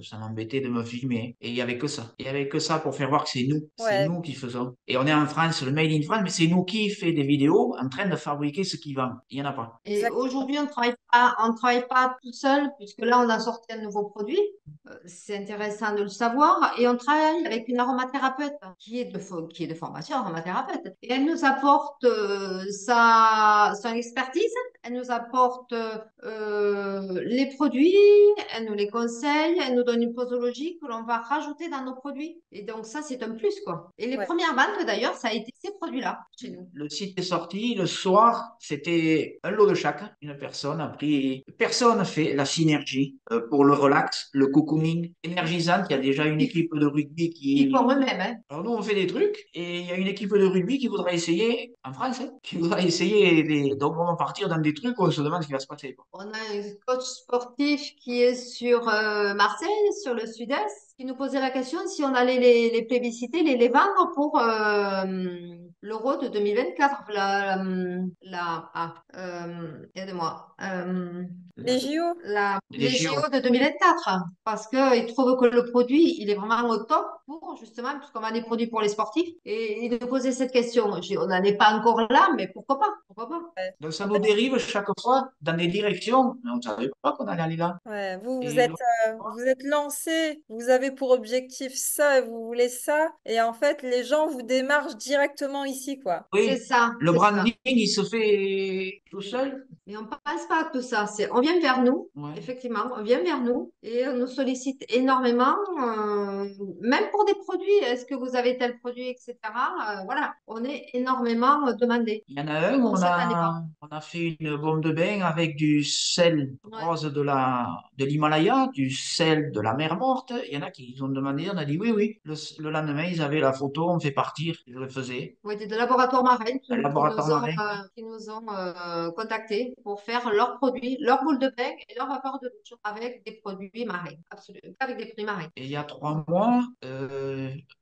Ça m'embêtait de me filmer. Et il y avait que ça. Il y avait que ça pour faire voir que c'est Ouais, nous qui faisons. Et on est en France, le Made in France, mais c'est nous qui fait des vidéos en train de fabriquer ce qui vend. Il y en a pas. Et exactement. aujourd'hui, on travaille pas tout seul, puisque là, on a sorti un nouveau produit. C'est intéressant de le savoir. Et on travaille avec une aromathérapeute qui est de formation aromathérapeute. Et elle nous apporte son expertise, elle nous apporte les produits, elle nous les conseille, elle nous donne une posologie que l'on va rajouter dans nos produits. Et donc, ça, c'est un plus, quoi. Et les Ouais. premières ventes, d'ailleurs, ça a été ces produits-là chez nous. Le site est sorti, le soir, c'était un lot de chaque. Une personne a pris. Personne fait la synergie pour le relax, le cocooning énergisant. Il y a déjà une Ils, équipe de rugby ils qui. font eux-mêmes, hein. Alors nous, on fait des trucs et il y a une équipe de rugby qui voudra essayer, en France, hein, qui voudra essayer. Donc on va partir dans des trucs où on se demande ce qui va se passer, quoi. On a un coach sportif qui est sur Marseille, sur le sud-est, qui nous posait la question si on allait les plébisciter, les vendre pour l'Euro de 2024. Aide-moi. Les JO? Les Les JO. JO de 2024. Parce qu'il trouve que le produit, il est vraiment au top pour, justement, puisqu'on a des produits pour les sportifs. Et il nous posait cette question. On n'en est pas encore là, mais pourquoi pas? Pourquoi pas? Ouais. Donc ça En nous fait, dérive chaque fois dans des directions, mais on ne savait pas qu'on allait aller là. ouais, vous, vous Et êtes, vous êtes lancé, vous avez pour objectif ça et vous voulez ça. Et en fait, les gens vous démarchent directement ici, quoi. C'est oui, ça, le c'est ça. branding, il se fait tout seul. Mais on ne pense pas à tout ça. On vient vers nous, Ouais. effectivement, on vient vers nous et on nous sollicite énormément, même pour des produits. Est-ce que vous avez tel produit, etc. Voilà, on est énormément demandé. Il y en a un, On ne s'attendait pas. on a fait une bombe de bain avec du sel Ouais. rose de l'Himalaya, du sel de la mer Morte. Il y en a qui ont demandé, on a dit oui, oui. Le lendemain, ils avaient la photo, on fait partir, je le faisais. On était de laboratoires marins Un laboratoire marin. qui nous ont contactés pour faire leurs produits, leurs boules de pain et leur vapeur de douche avec des produits marins. Absolument, avec des produits marins. Et il y a 3 mois,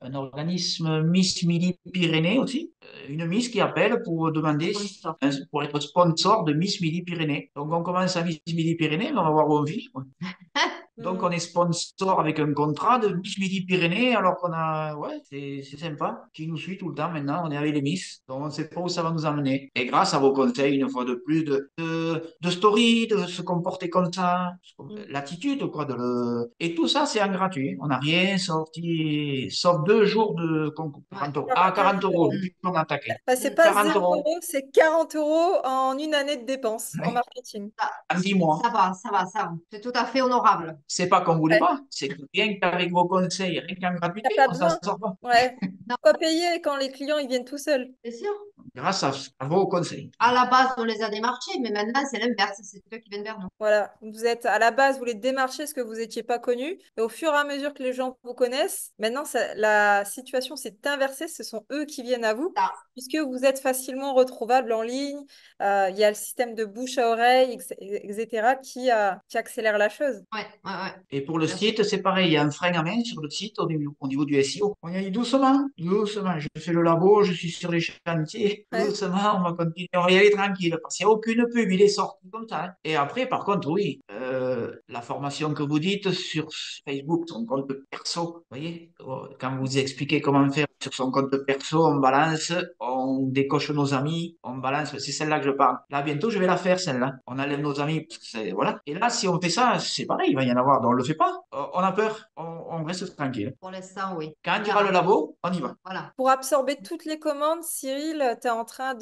un organisme Miss Midi-Pyrénées aussi, une Miss qui appelle pour demander, pour être sponsor de Miss Midi-Pyrénées. Donc on commence à Miss Midi-Pyrénées, mais on va voir où on finit, quoi. Donc Hmm. on est sponsor avec un contrat de Miss Midi-Pyrénées, alors qu'on a, ouais, c'est sympa, qui nous suit tout le temps maintenant, on est avec les Miss, donc on ne sait pas où ça va nous emmener. Et grâce à vos conseils, une fois de plus, de story, de se comporter comme ça, l'attitude, quoi, et tout ça, c'est en gratuit. On n'a rien sorti, sauf 2 jours de concours. Ouais. 40 euros. Ah, 40 euros, €. depuis qu'on a attaqué. Enfin, c'est pas 40 0 euros €, c'est 40 € en une année de dépenses en ouais, marketing. Ça, en 10 mois. ça va, ça va, ça va. C'est tout à fait honorable. C'est pas qu'on voulait Ouais, pas, c'est que rien qu'avec vos conseils, rien qu'en t'as gratuité, pas on s'en besoin. sort pas. Ouais. Non, Pas payer quand les clients ils viennent tout seuls. c'est sûr. Grâce à vos conseils. À la base, on les a démarchés, mais maintenant, c'est l'inverse. C'est eux qui viennent vers nous. Voilà, vous êtes à la base, vous les démarchez parce que vous n'étiez pas connu. Et au fur et à mesure que les gens vous connaissent, maintenant la situation s'est inversée. Ce sont eux qui viennent à vous, Ça. puisque vous êtes facilement retrouvable en ligne. Il y a le système de bouche à oreille, etc., qui accélère la chose. Ouais, ouais, ouais. Et pour le Bien sûr. site, c'est pareil, il y a un frein à main sur le site au niveau du SEO. On y a dit doucement, doucement. Je fais le labo, je suis sur les chantiers, Ouais. doucement, on va continuer, on va y aller tranquille, parce qu'il n'y a aucune pub, il est sorti comme ça, hein. Et après, par contre, oui, la formation que vous dites sur Facebook, son compte perso, vous voyez, quand vous expliquez comment faire sur son compte perso, on balance, on décoche nos amis, on balance, c'est celle-là que je parle. Là, bientôt, je vais la faire, celle-là. On enlève nos amis, parce que c'est, voilà. Et là, si on fait ça, c'est pareil, il va y en avoir, donc on le fait pas. On a peur, on reste tranquille. Pour l'instant, oui. Quand On il y aura le verra. labo, on y va. Voilà. Pour absorber toutes les commandes, Cyril, tu es en train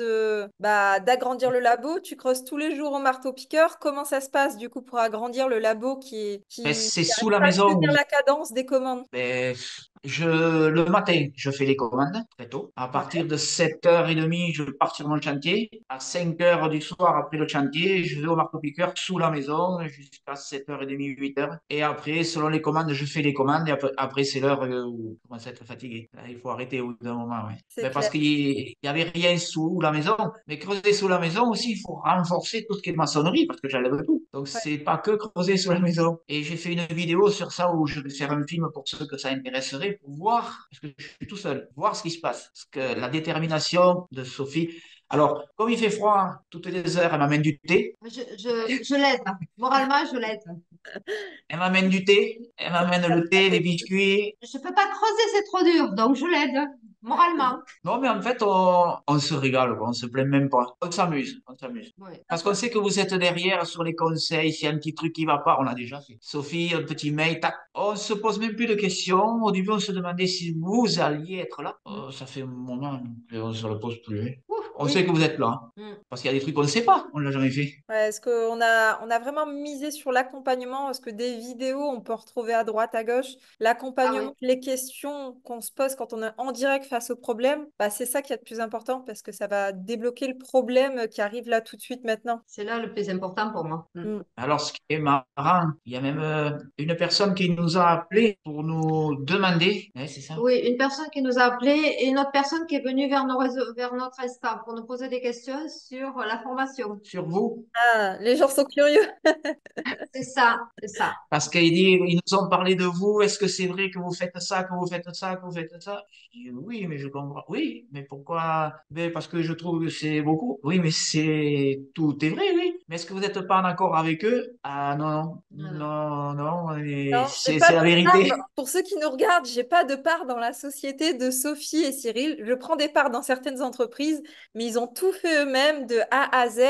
d'agrandir le labo. Tu creuses tous les jours au marteau-piqueur. Comment ça se passe du coup pour agrandir le labo Mais qui c'est sous n'arrive la pas à maison. tenir la cadence des commandes? Mais Le matin, je fais les commandes très tôt. À partir de 7h30, je pars sur mon chantier. À 5h du soir, après le chantier, je vais au marteau-piqueur sous la maison jusqu'à 7h30, 8h. Et après, selon les commandes, je fais les commandes. Et après, c'est l'heure où je commence à être fatigué. Là, il faut arrêter au bout d'un moment. Ouais. C'est Mais parce clair. qu'il n'y avait rien sous la maison. Mais creuser sous la maison aussi, il faut renforcer tout ce qui est maçonnerie parce que j'enlève tout. Donc, Ouais. c'est pas que creuser sous la maison. Et j'ai fait une vidéo sur ça où je vais faire un film pour ceux que ça intéresserait pour voir, parce que je suis tout seul, voir ce qui se passe. Parce que la détermination de Sophie. Alors, comme il fait froid, toutes les heures, elle m'amène du thé. Je l'aide. Moralement, je l'aide. Elle m'amène du thé. Elle m'amène le Ça thé, les fait biscuits. Je peux pas creuser, c'est trop dur, donc je l'aide. Moralement. Non, mais en fait, on se régale, quoi. On se plaint même pas. On s'amuse, on s'amuse. Ouais. Parce qu'on sait que vous êtes derrière sur les conseils. S'il y a un petit truc qui va pas, on l'a déjà fait. Sophie, un petit mail, tac. On se pose même plus de questions. Au début, on se demandait si vous alliez être là. Mm. Ça fait un moment, et on se le pose plus. Hein. Ouf, On oui. sait que vous êtes là. Mm. Parce qu'il y a des trucs qu'on ne sait pas. On ne l'a jamais fait. Ouais, est-ce on a vraiment misé sur l'accompagnement? Parce que des vidéos, on peut retrouver à droite, à gauche. Ah oui, L'accompagnement, les questions qu'on se pose quand on est en direct face au problème, bah, c'est ça qui est le plus important parce que ça va débloquer le problème qui arrive là tout de suite maintenant. c'est là le plus important pour moi. Mm. Mm. Alors, ce qui est marrant, il y a même une personne qui nous a appelés pour nous demander. Ouais, c'est ça. Oui, une personne qui nous a appelé et une autre personne qui est venue vers, vers notre Insta pour nous poser des questions sur la formation. Sur vous. Ah, les gens sont curieux. C'est ça, c'est ça. Parce qu'ils nous ont parlé de vous. Est-ce que c'est vrai que vous faites ça, que vous faites ça, que vous faites ça? Je dis, oui, mais je comprends. Oui, mais pourquoi? Mais parce que je trouve que c'est beaucoup. Oui, mais tout est vrai, oui. Mais est-ce que vous n'êtes pas en accord avec eux? Ah non, Voilà. non, non, Non, j'ai c'est pas la de vérité. part. Pour ceux qui nous regardent, j'ai pas de part dans la société de Sophie et Cyril. Je prends des parts dans certaines entreprises, mais ils ont tout fait eux-mêmes de A à Z.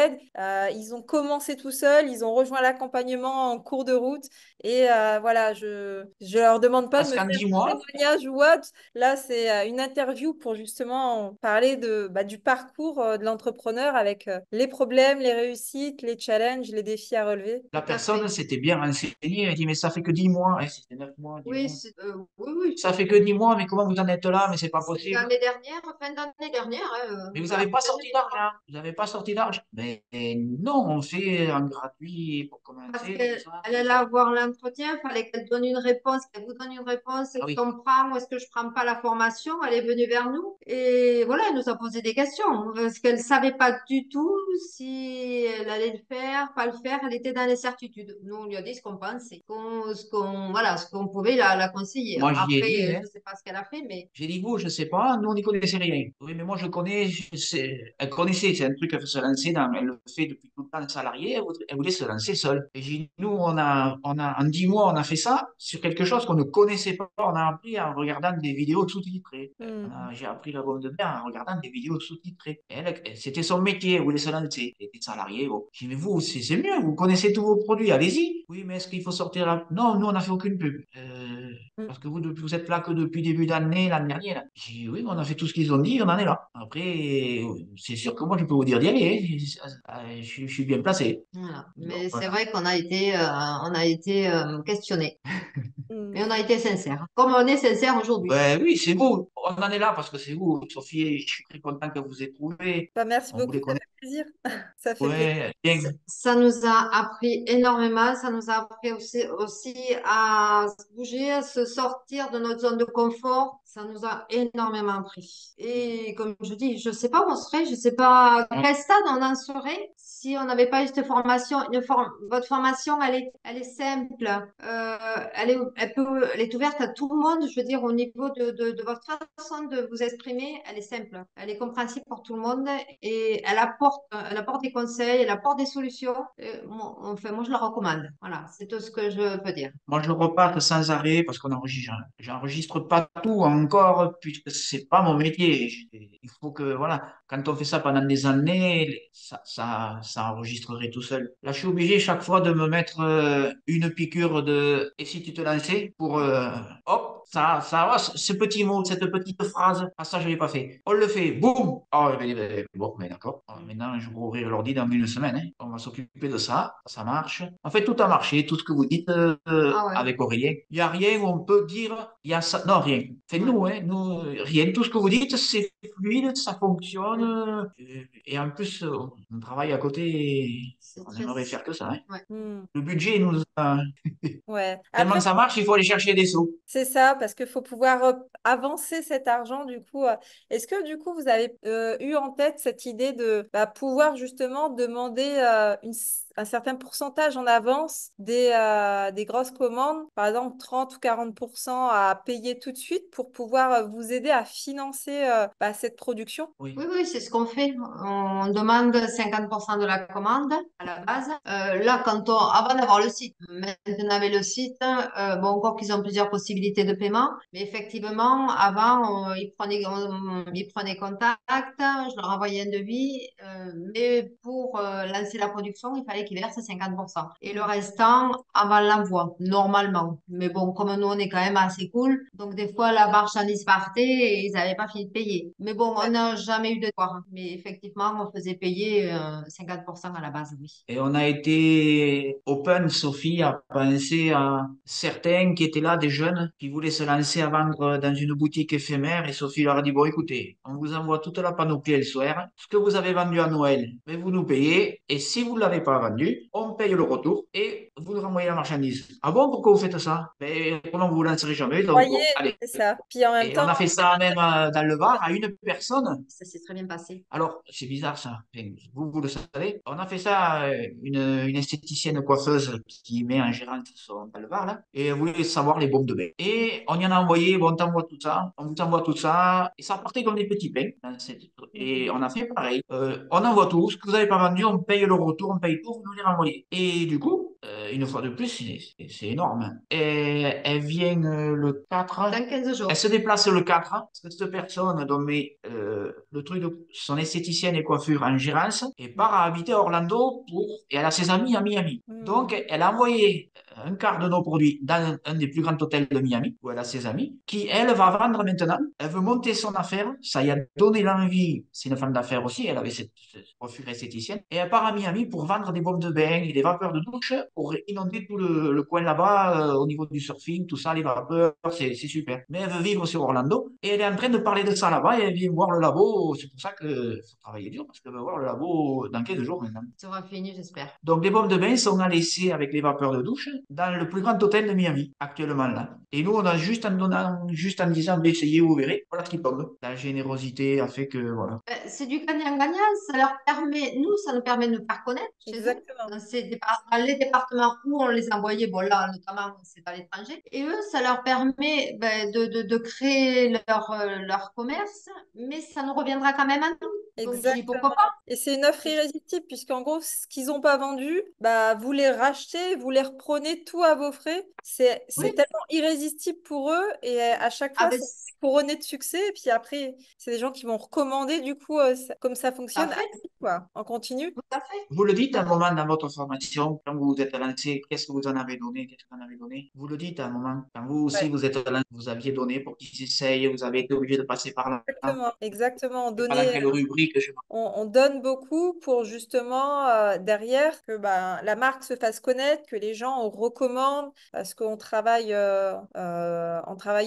Ils ont commencé tout seuls, ils ont rejoint l'accompagnement en cours de route. Et voilà, je leur demande pas de Parce me qu'en faire 10 mois, un témoignage ou autre. Là, c'est une interview pour justement parler du parcours de l'entrepreneur avec les problèmes, les réussites, les challenges, les défis à relever. la Tout à personne fait. s'était bien renseignée. Elle dit, mais ça fait que 10 mois. Eh, c'était 9 mois, 10 Oui, mois. oui, oui. Ça fait que 10 mois, mais comment vous en êtes là? Mais c'est pas C'est possible. l'année dernière, fin d'année dernière. Hein, Mais vous voilà. n'avez pas sorti d'argent. Vous n'avez pas sorti d'argent. Mais non, on fait en gratuit pour Parce commencer, tout qu'elle ça. elle allait avoir l'entretien, il fallait qu'elle donne une réponse, qu'elle vous donne une réponse. Ah Est-ce oui. qu'on prend ou est-ce que je prends pas la formation? Elle est venue vers nous et voilà, elle nous a posé des questions parce qu'elle savait pas du tout si elle allait le faire, pas le faire. Elle était dans l'incertitude. Nous, on lui a dit ce qu'on pensait, voilà, ce qu'on pouvait la conseiller. Moi, j'y ai dit, Après, hein. je sais pas ce qu'elle a fait, mais J'ai dit, vous, je sais pas, nous, on n'y connaissait rien. Oui, mais moi, je connais, elle connaissait, c'est un truc, elle veut se lancer dans, elle le fait depuis tout le temps salarié, elle voulait se lancer seule. Et j'ai dit, nous, en 10 mois, on a fait ça sur quelque chose qu'on ne connaissait pas. On a appris en regardant des vidéos sous-titrées. Hmm. J'ai appris la bombe de bain en regardant des vidéos sous-titrées. Et c'était son métier, elle voulait se lancer. Elle était salariée, bon. J'ai dit, mais vous, c'est mieux, vous connaissez tous vos produits, allez-y. Oui, mais est-ce qu'il faut sortir là? Non, nous, on n'a fait aucune pub. Hmm. Parce que vous êtes là que depuis début d'année, l'année dernière. J'ai dit, oui, mais on a fait tout ce qu'ils ont dit, on en est là. Après, c'est sûr que moi, je peux vous dire d'y aller. Hein. Je suis bien placé. voilà. Donc, Mais c'est voilà. vrai on a été questionné, mais Hmm. on a été sincère, comme on est sincère aujourd'hui. Ouais, oui, c'est vous. On en est là parce que c'est vous, Sophie. Je suis très content que vous ayez trouvé. Bah, merci On beaucoup, voulait ça connaître. fait plaisir. Ça fait plaisir. Ouais, bien. Ça nous a appris énormément, ça nous a appris aussi à se bouger, à se sortir de notre zone de confort. Ça nous a énormément appris. Et comme je dis, je ne sais pas où on serait, je ne sais pas à quel stade on en serait si on n'avait pas eu cette formation. Votre formation, elle est simple, elle est ouverte à tout le monde. Je veux dire, au niveau de votre façon de vous exprimer, elle est simple, elle est compréhensible pour tout le monde et elle apporte des conseils, elle apporte des solutions. Enfin, moi, je la recommande. Voilà, c'est tout ce que je peux dire. Moi, je repars sans arrêt parce qu'on enregistre. J'enregistre pas tout encore puisque c'est pas mon métier. Il faut que, voilà, quand on fait ça pendant des années, ça enregistrerait tout seul. Là, je suis obligé chaque fois de me mettre une piqûre de et si tu te lançais pour hop, Ça, ce petit mot, cette petite phrase, ah, ça, je l'ai pas fait. On le fait, boum! Oh, bon, mais d'accord. Maintenant, je vais ouvrir l'ordi dans une semaine, hein. On va s'occuper de ça. Ça marche. En fait, tout a marché, tout ce que vous dites Ah ouais. avec Aurélien. Il n'y a rien où on peut dire, il y a ça. Non, rien. Faites-nous, hein, nous, rien. Tout ce que vous dites, c'est fluide, ça fonctionne. Et en plus, on travaille à côté. Et C'est on très... aimerait faire que ça, hein. Ouais. Hmm. Le budget nous a... Ouais. Tellement Après, que ça marche, il faut aller chercher des sous. c'est ça, parce qu'il faut pouvoir avancer cet argent, du coup. Est-ce que, du coup, vous avez eu en tête cette idée de pouvoir justement demander un certain pourcentage en avance des grosses commandes, par exemple 30 ou 40% à payer tout de suite pour pouvoir vous aider à financer cette production? Oui. Oui, oui, c'est ce qu'on fait. On demande 50% de la commande à la base. Là, avant d'avoir le site, maintenant avec le site, bon, encore qu'ils ont plusieurs possibilités de paiement, mais effectivement, avant, ils prenaient contact, je leur envoyais un devis, mais pour lancer la production, il fallait qu'ils versent 50%. Et le Mm. restant, avant l'envoi, normalement. Mais bon, comme nous, on est quand même assez cool, donc des fois, la marchandise partait et ils n'avaient pas fini de payer. Mais bon, on Ouais. n'a jamais eu de tort. Mais effectivement, on faisait payer 50% à la base, oui. Et on a été open, Sophie, à penser à certains qui étaient là, des jeunes, qui voulaient se lancer à vendre dans une boutique éphémère. Et Sophie leur a dit, bon, écoutez, on vous envoie toute la panoplie elsewhere. Ce que vous avez vendu à Noël, mais vous nous payez. Et si vous ne l'avez pas vendu, on paye le retour et vous nous renvoyez la marchandise. Ah bon, pourquoi vous faites ça? Ben, non, vous ne vous lancerez jamais. Donc, Voyez, bon, allez. c'est ça. Puis en même Et temps, on a fait ça même dans le Var à une personne. Ça s'est très bien passé. Alors, c'est bizarre ça. Enfin, vous le savez. On a fait ça à une esthéticienne coiffeuse qui met en gérante son Var là, et elle voulait savoir les bombes de bain. Et on y en a envoyé, bon, on t'envoie tout ça, on vous envoie tout ça, et ça partait comme des petits pains. Et on a fait pareil. On envoie tout, ce que vous n'avez pas vendu, on paye le retour, on paye tout, vous nous les renvoyez. Et du coup, une fois de plus, c'est énorme. Et elle vient le 4. Dans 15 Elle jours. se déplace le 4, hein, parce que cette personne dont met le truc de son esthéticienne et coiffure en gérance et part à habiter à Orlando et elle a ses amis à Miami. hmm, Donc, elle a envoyé un quart de nos produits dans un des plus grands hôtels de Miami, où elle a ses amis, qui, elle, va vendre maintenant. Elle veut monter son affaire. Ça y a donné l'envie. C'est une femme d'affaires aussi. Elle avait cette coiffure esthéticienne. Et elle part à Miami pour vendre des bombes de bain et des vapeurs de douche pour inonder tout le coin là-bas au niveau du surfing, tout ça, les vapeurs. C'est super. Mais elle veut vivre sur Orlando et elle est en train de parler de ça là-bas et elle vient voir le labo. C'est pour ça qu'il faut travailler dur parce qu'elle va voir le labo dans 15 jours maintenant. Ça sera fini, j'espère. Donc, les bombes de bain sont à laisser avec les vapeurs de douche dans le plus grand hôtel de Miami, actuellement là. Et nous, on a juste en disant, ben, essayez, vous verrez, voilà ce qui tombe. La générosité a fait que, voilà. C'est du gagnant-gagnant. Ça leur permet, nous, ça nous permet de nous faire connaître chez eux. exactement. Dans les départements où on les envoyait, bon là, notamment, c'est à l'étranger. Et eux, ça leur permet de créer leur commerce, mais ça nous reviendra quand même à nous. Donc, je dis Exactement. pourquoi pas? Et c'est une offre irrésistible, puisqu'en gros, ce qu'ils n'ont pas vendu, vous les rachetez, vous les reprenez tout à vos frais. C'est Oui. tellement irrésistible pour eux, et à chaque Ah fois, ben, c'est couronné de succès. Et puis après, c'est des gens qui vont recommander, du coup, comme ça tout à fonctionne, fait, quoi, en continu. tout à fait. Vous le dites à un moment dans votre formation, quand vous vous êtes lancé, qu'est-ce que vous en avez donné, qu'est-ce que vous en avez donné? Vous le dites à un moment, quand vous aussi Ouais, vous êtes lancé, vous aviez donné pour qu'ils essayent, vous avez été obligé de passer par là. exactement. Exactement. Je sais pas dans quelle rubrique je... On donne beaucoup pour justement derrière que la marque se fasse connaître, que les gens on recommande, parce on travaille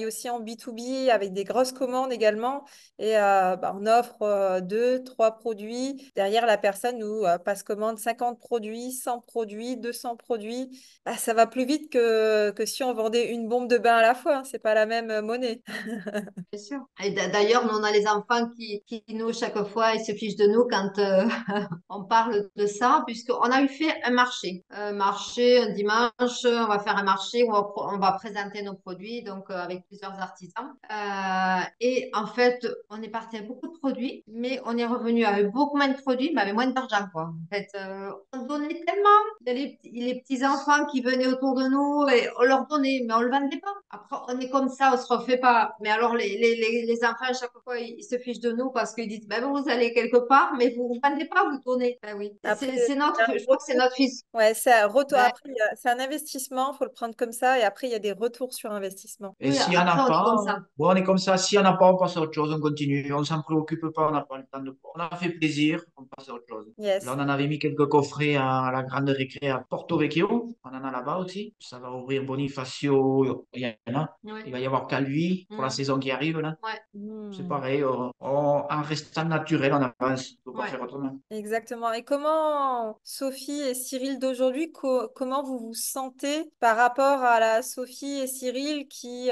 aussi en B2B avec des grosses commandes également, et on offre 2, 3 produits. Derrière, la personne nous passe commande 50 produits, 100 produits, 200 produits. Ça va plus vite que si on vendait une bombe de bain à la fois, hein. C'est pas la même monnaie. Bien sûr. Et d'ailleurs, nous, on a les enfants qui nous, chaque fois, ils se fichent de nous quand on parle de ça, puisqu'on a eu fait un marché. Un marché, un dimanche, on va faire un marché où on va présenter nos produits, donc avec plusieurs artisans. Et en fait, on est parti avec beaucoup de produits, mais on est revenu avec beaucoup moins de produits produits, mais avec moins d'argent, quoi. En fait, on donnait tellement. Il y a les petits-enfants qui venaient autour de nous et on leur donnait, mais on le vendait pas. Après, on est comme ça, on se refait pas. Mais alors, les enfants, à chaque fois, ils se fichent de nous parce qu'ils disent, ben, vous allez quelque part, mais vous ne vendez pas, vous donnez. Ben oui. Après, C'est il y a un je crois que c'est retour. notre fils. Ouais, c'est un retour. Ben, Après, c'est un investissement, il faut le prendre comme ça. Et après, il y a des retours sur investissement. Et oui, s'il n'y en après, a on est pas, comme ça. bon, on est comme ça. S'il n'y en a pas, on passe à autre chose, on continue. On ne s'en préoccupe pas, on n'a pas le temps de. On a fait plaisir, on passe à autre chose. Là, Yes. on en avait mis quelques coffrets à la grande récré à Porto Vecchio. On en a là-bas aussi. Ça va ouvrir Bonifacio. Il y en a. Oui. Il va y avoir Calvi pour la Mm. saison qui arrive, là. Ouais. C'est Hmm. pareil. En restant naturel, on avance. On ne peut pas Ouais. faire autrement. Exactement. Et comment, Sophie et Cyril d'aujourd'hui, comment vous vous sentez par rapport à la Sophie et Cyril qui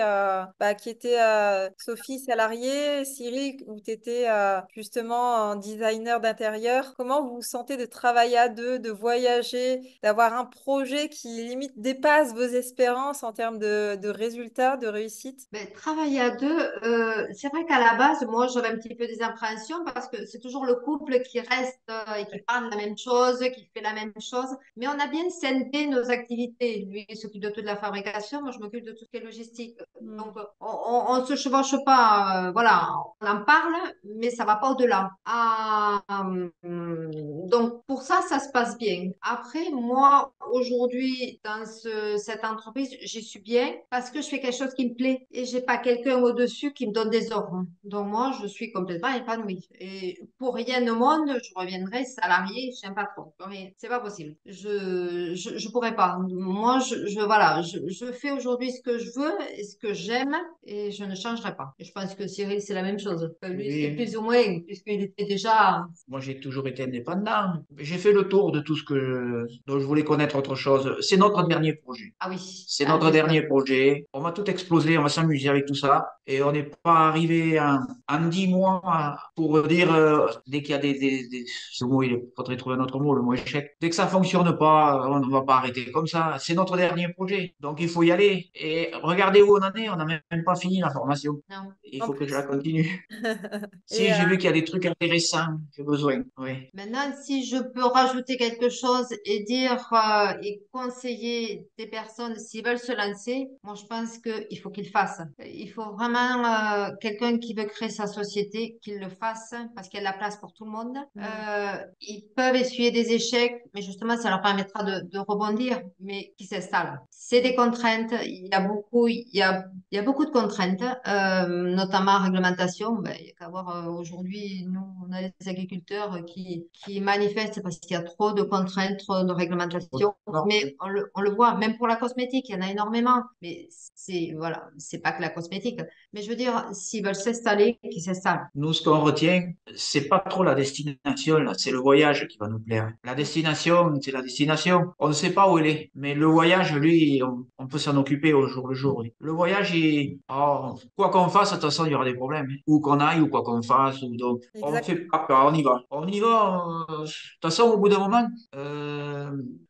étaient Sophie salariée, Cyril où tu étais justement en designer d'intérieur. Comment vous vous sentez de travailler à deux, de voyager, d'avoir un projet qui limite dépasse vos espérances en termes de résultats, de réussite? Ben, travailler à deux, c'est vrai qu'à la base, moi, j'avais un petit peu des appréhensions parce que c'est toujours le couple qui reste et qui parle de la même chose, qui fait la même chose. Mais on a bien scindé nos activités. Lui, il s'occupe de toute la fabrication, moi, je m'occupe de tout ce qui est logistique. Hmm. Donc, on se chevauche pas. Voilà, on en parle, mais ça va pas au-delà. Donc, pour ça, ça se passe bien. Après, moi, aujourd'hui, dans cette entreprise, j'y suis bien parce que je fais quelque chose qui me plaît et j'ai pas quelqu'un au-dessus qui me donne des ordres. Donc, moi, je suis complètement épanouie. Et pour rien au monde, je reviendrai salarié chez un patron. Pour rien. C'est pas possible. Je pourrais pas. Moi, voilà, je fais aujourd'hui ce que je veux et ce que j'aime et je ne changerai pas. Et je pense que Cyril, c'est la même chose. Lui, c'est Oui. plus ou moins, puisqu'il était déjà. Moi, j'ai toujours été indépendant. J'ai fait le tour de tout ce dont je voulais connaître autre chose. C'est notre dernier projet. Ah oui, C'est ah, notre j'espère. dernier projet. On va tout exploser, on va s'amuser avec tout ça. Et on n'est pas arrivé en 10 mois pour dire, dès qu'il y a ce mot, il faudrait trouver un autre mot, le mot échec. Dès que ça fonctionne pas, on ne va pas arrêter comme ça. C'est notre dernier projet. Donc il faut y aller. Et regardez où on en est. On n'a même pas fini la formation. Non. Il En faut que je la plus. continue. Et Si j'ai vu qu'il y a des trucs intéressants, j'ai besoin. Oui. Maintenant, si je peux rajouter quelque chose et dire et conseiller des personnes s'ils veulent se lancer, moi je pense qu'il faut qu'ils le fassent. Il faut vraiment quelqu'un qui veut créer sa société, qu'il le fasse parce qu'il y a de la place pour tout le monde. Hmm. Ils peuvent essuyer des échecs, mais justement ça leur permettra de rebondir, mais qui s'installent. C'est des contraintes. Il y a beaucoup de contraintes, notamment en réglementation. Ben, il y a qu'à voir aujourd'hui, nous, on a des agriculteurs qui manifestent parce qu'il y a trop de contraintes, trop de réglementations. Non. Mais on le voit, même pour la cosmétique, il y en a énormément. Mais voilà, c'est pas que la cosmétique. Mais je veux dire, s'ils veulent s'installer, qu'ils s'installent. Nous, ce qu'on retient, c'est pas trop la destination, là, c'est le voyage qui va nous plaire. La destination, c'est la destination. On ne sait pas où elle est, mais le voyage, lui, on peut s'en occuper au jour le jour. Oui. Le voyage, quoi qu'on fasse, de toute façon, il y aura des problèmes. Hein. Où qu'on aille, ou quoi qu'on fasse, donc, on ne Exact. fait pas peur, on y va. On y va. De toute façon, au bout d'un moment,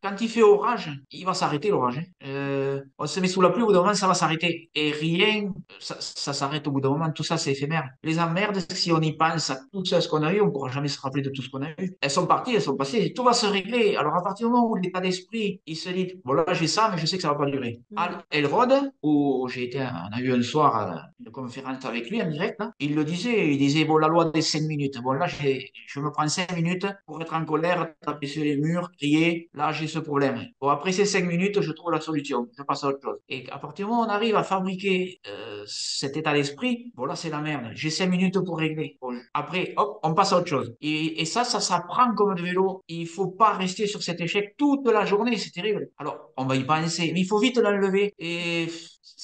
quand il fait orage, il va s'arrêter l'orage. Hein. On se met sous la pluie, au bout d'un moment, ça va s'arrêter. Et rien, ça s'arrête au bout d'un moment. Tout ça, c'est éphémère. Les emmerdes, si on y pense à tout ça, ce qu'on a eu, on ne pourra jamais se rappeler de tout ce qu'on a eu. Elles sont parties, elles sont passées. Tout va se régler. Alors, à partir du moment où l'état d'esprit, il se dit, bon, là, j'ai ça, mais je sais que ça ne va pas durer. Hmm. Elrod, où on a eu un soir une conférence avec lui en direct, là, il disait, bon, la loi des 5 minutes. Bon, là, je me prends 5 minutes pour être en colère, taper sur les murs, crier. Là, j'ai ce problème. Bon, après ces 5 minutes, je trouve la solution. Je passe à autre chose. Et à partir du moment où on arrive à fabriquer cet état d'esprit, bon, là, c'est la merde. J'ai 5 minutes pour régler. Bon, après, hop, on passe à autre chose. Et ça s'apprend comme le vélo. Il faut pas rester sur cet échec toute la journée. C'est terrible. Alors, on va y penser, mais il faut vite l'enlever. Et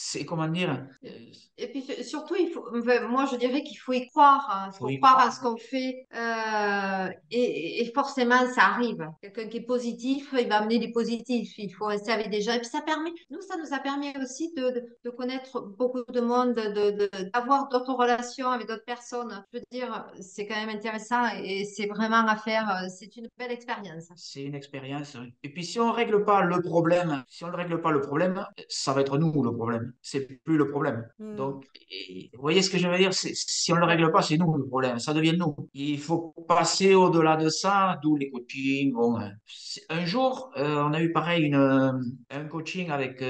c'est, comment dire, Et puis surtout, enfin, moi je dirais qu'il faut y croire, hein. Il faut faut y croire à ce croire. qu'on fait et forcément ça arrive. Quelqu'un qui est positif, il va amener du positif. Il faut rester avec des gens et puis ça nous a permis aussi de connaître beaucoup de monde, d'avoir d'autres relations avec d'autres personnes. Je veux dire, c'est quand même intéressant et c'est vraiment à faire. C'est une belle expérience. C'est une expérience. Oui. Et puis, si on règle pas le problème, si on ne règle pas le problème, ça va être nous le problème. problème. C'est plus le problème. Hmm. Donc, vous voyez ce que je veux dire? Si on ne le règle pas, c'est nous le problème. Ça devient nous. Il faut passer au-delà de ça, d'où les coachings. Bon, un jour, on a eu pareil un coaching avec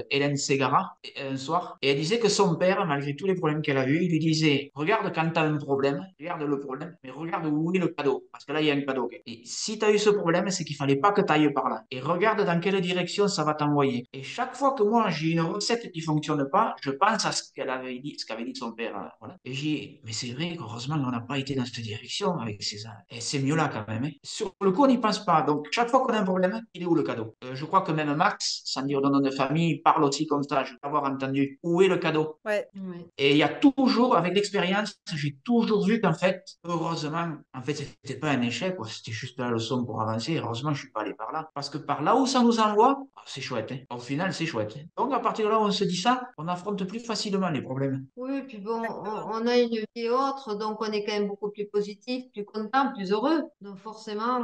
Hélène Ségara un soir. Et elle disait que son père, malgré tous les problèmes qu'elle a eus, il lui disait, regarde quand tu as un problème, regarde le problème, mais regarde où est le cadeau. Parce que là, il y a un cadeau. Et si tu as eu ce problème, c'est qu'il fallait pas que tu ailles par là. Et regarde dans quelle direction ça va t'envoyer. Et chaque fois que moi, j'ai une recette qui fonctionne pas, je pense à ce qu'elle avait dit, ce qu'avait dit son père. Voilà. Et j'ai dit, mais c'est vrai qu'heureusement, on n'a pas été dans cette direction avec ces ânes. Et c'est mieux là quand même. Hein. Sur le coup, on n'y pense pas. Donc, chaque fois qu'on a un problème, il est où le cadeau? Je crois que même Max, sans dire de nom de famille, parle aussi comme ça. Je vais avoir entendu où est le cadeau. Ouais. Oui. Et il y a toujours, avec l'expérience, j'ai toujours vu qu'en fait, heureusement, en fait, c'était pas un échec, quoi. C'était juste la leçon pour avancer. Heureusement, je suis pas allé par là. Parce que par là où ça nous envoie, c'est chouette. Hein. Au final, c'est chouette. Hein. Donc, à partir de là où on se dit ça, on affronte plus facilement les problèmes. Oui, puis bon, on a une vie autre, donc on est quand même beaucoup plus positif, plus content, plus heureux. Donc forcément,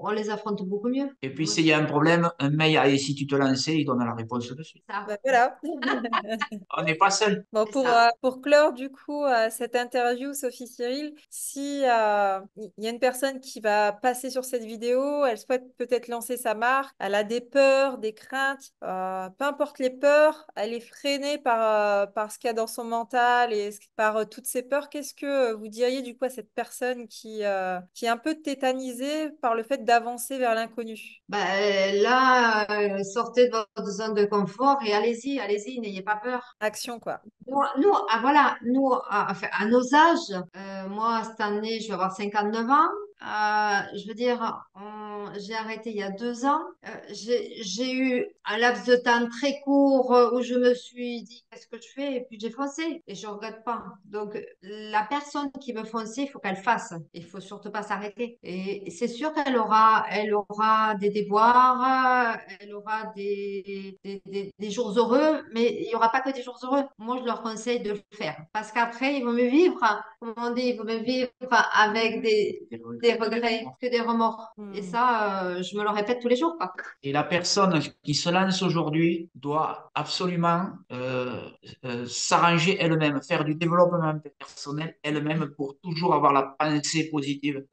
on les affronte beaucoup mieux. Et puis, Moi, s'il y a un problème, un mail, et si tu te lançais, il donne la réponse de suite. ça, Bah, voilà. On n'est pas seul. Bon, c'est ça. pour clore du coup cette interview, Sophie Cyril, si il y a une personne qui va passer sur cette vidéo, elle souhaite peut-être lancer sa marque, elle a des peurs, des craintes, peu importe les peurs, elle est freinée par ce qu'il y a dans son mental et par toutes ces peurs, qu'est-ce que vous diriez du coup à cette personne qui est un peu tétanisée par le fait d'avancer vers l'inconnu? Ben, là, sortez de votre zone de confort et allez-y, allez-y, n'ayez pas peur. Action, quoi. Voilà, nous, enfin, à nos âges, moi, cette année, je vais avoir 59 ans. Je veux dire, j'ai arrêté il y a 2 ans. J'ai eu un laps de temps très court où je me suis dit, qu'est-ce que je fais? Et puis j'ai foncé et je regrette pas. Donc, la personne qui veut foncer, il faut qu'elle fasse. Il faut surtout pas s'arrêter. Et c'est sûr elle aura des déboires, elle aura des jours heureux, mais il n'y aura pas que des jours heureux. Moi, je leur conseille de le faire. Parce qu'après, il vaut mieux vivre, comment on dit, il vaut mieux vivre avec des regrets que des remords. Et Hmm. ça, je me le répète tous les jours, quoi. Et la personne qui se lance aujourd'hui doit absolument s'arranger elle-même, faire du développement personnel elle-même pour toujours avoir la pensée positive.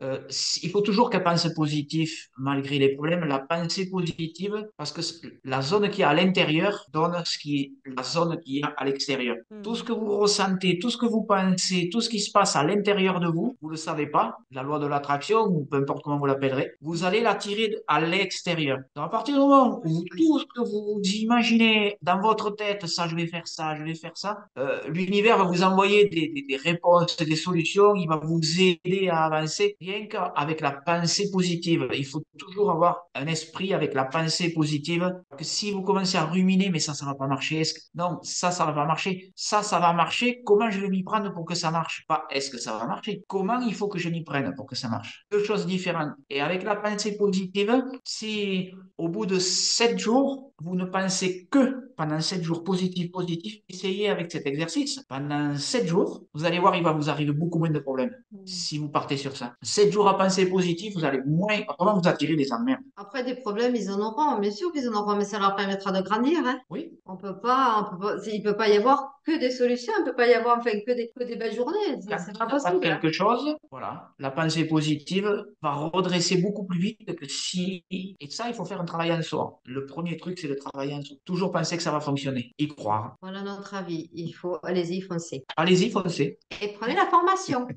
Il faut toujours qu'elle pense positif malgré les problèmes, la pensée positive, parce que la zone qui est à l'intérieur donne ce qui est la zone qui est à l'extérieur. Tout ce que vous ressentez, tout ce que vous pensez, tout ce qui se passe à l'intérieur de vous, vous ne le savez pas, la loi de l'attraction, ou peu importe comment vous l'appellerez, vous allez l'attirer à l'extérieur. Donc, à partir du moment où tout ce que vous imaginez dans votre tête, ça, je vais faire ça, je vais faire ça, l'univers va vous envoyer des réponses, des solutions, il va vous aider à avancer, rien qu'avec la pensée positive. Il faut toujours avoir un esprit avec la pensée positive, que si vous commencez à ruminer, mais ça va pas marcher, non, ça va pas marcher, ça va marcher, comment je vais m'y prendre pour que ça marche? Pas est-ce que ça va marcher? Comment il faut que je m'y prenne pour que ça marche? Deux choses différentes. Et avec la pensée positive, si au bout de 7 jours, vous ne pensez que pendant 7 jours positif, essayez avec cet exercice. Pendant 7 jours, vous allez voir, il va vous arriver beaucoup moins de problèmes si vous partez sur ça. 7 jours à penser positif, vous allez moins, vraiment vous attirer des emmerdes. Après, des problèmes, ils en auront. Bien sûr qu'ils en auront, mais ça leur permettra de grandir, hein. Oui, Il peut pas y avoir que des solutions, il peut pas y avoir, enfin, que des belles journées. quand C'est il pas se passe possible, hein. quelque chose, voilà, la pensée positive va redresser beaucoup plus vite que si. Et ça, il faut faire un travail en soi. Le premier truc, c'est de travailler en soi. Toujours penser que ça va fonctionner, y croire. Voilà notre avis. Allez-y, foncez. Allez-y, foncez. Et prenez la formation,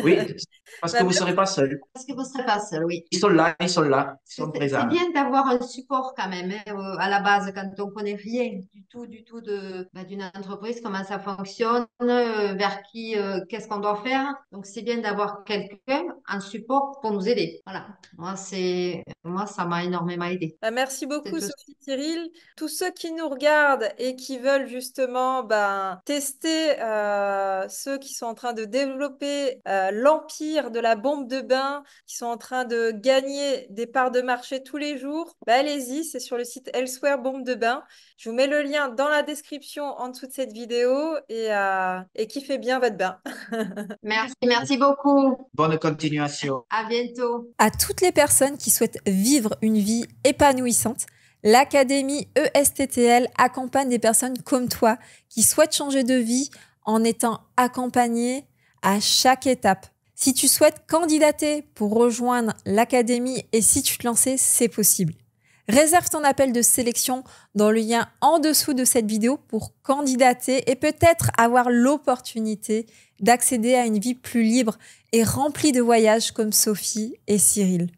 Oui, parce que Bah, vous ne serez pas seul. parce que vous ne serez pas seul, oui. Ils sont là, ils sont là, ils sont C'est présents. bien d'avoir un support quand même, hein, à la base, quand on connaît rien du tout d'une entreprise, comment ça fonctionne, vers qui, qu'est-ce qu'on doit faire. Donc, c'est bien d'avoir quelqu'un en support pour nous aider. Voilà. Moi, ça m'a énormément aidé. Bah, merci C'est beaucoup, tout. Sophie Cyril. Tous ceux qui nous regardent et qui veulent justement tester ceux qui sont en train de développer l'empire de la bombe de bain, qui sont en train de gagner des parts de marché tous les jours, bah, allez-y, c'est sur le site Elsewhere Bombe de bain. Je vous mets le lien dans la description en dessous de cette vidéo et kiffez bien votre bain. Merci beaucoup. Bonne continuation. À bientôt. À toutes les personnes qui souhaitent vivre une vie épanouissante, L'Académie ESTTL accompagne des personnes comme toi qui souhaitent changer de vie en étant accompagnées à chaque étape. Si tu souhaites candidater pour rejoindre l'Académie et si tu te lançais, c'est possible. Réserve ton appel de sélection dans le lien en dessous de cette vidéo pour candidater et peut-être avoir l'opportunité d'accéder à une vie plus libre et remplie de voyages comme Sophie et Cyril.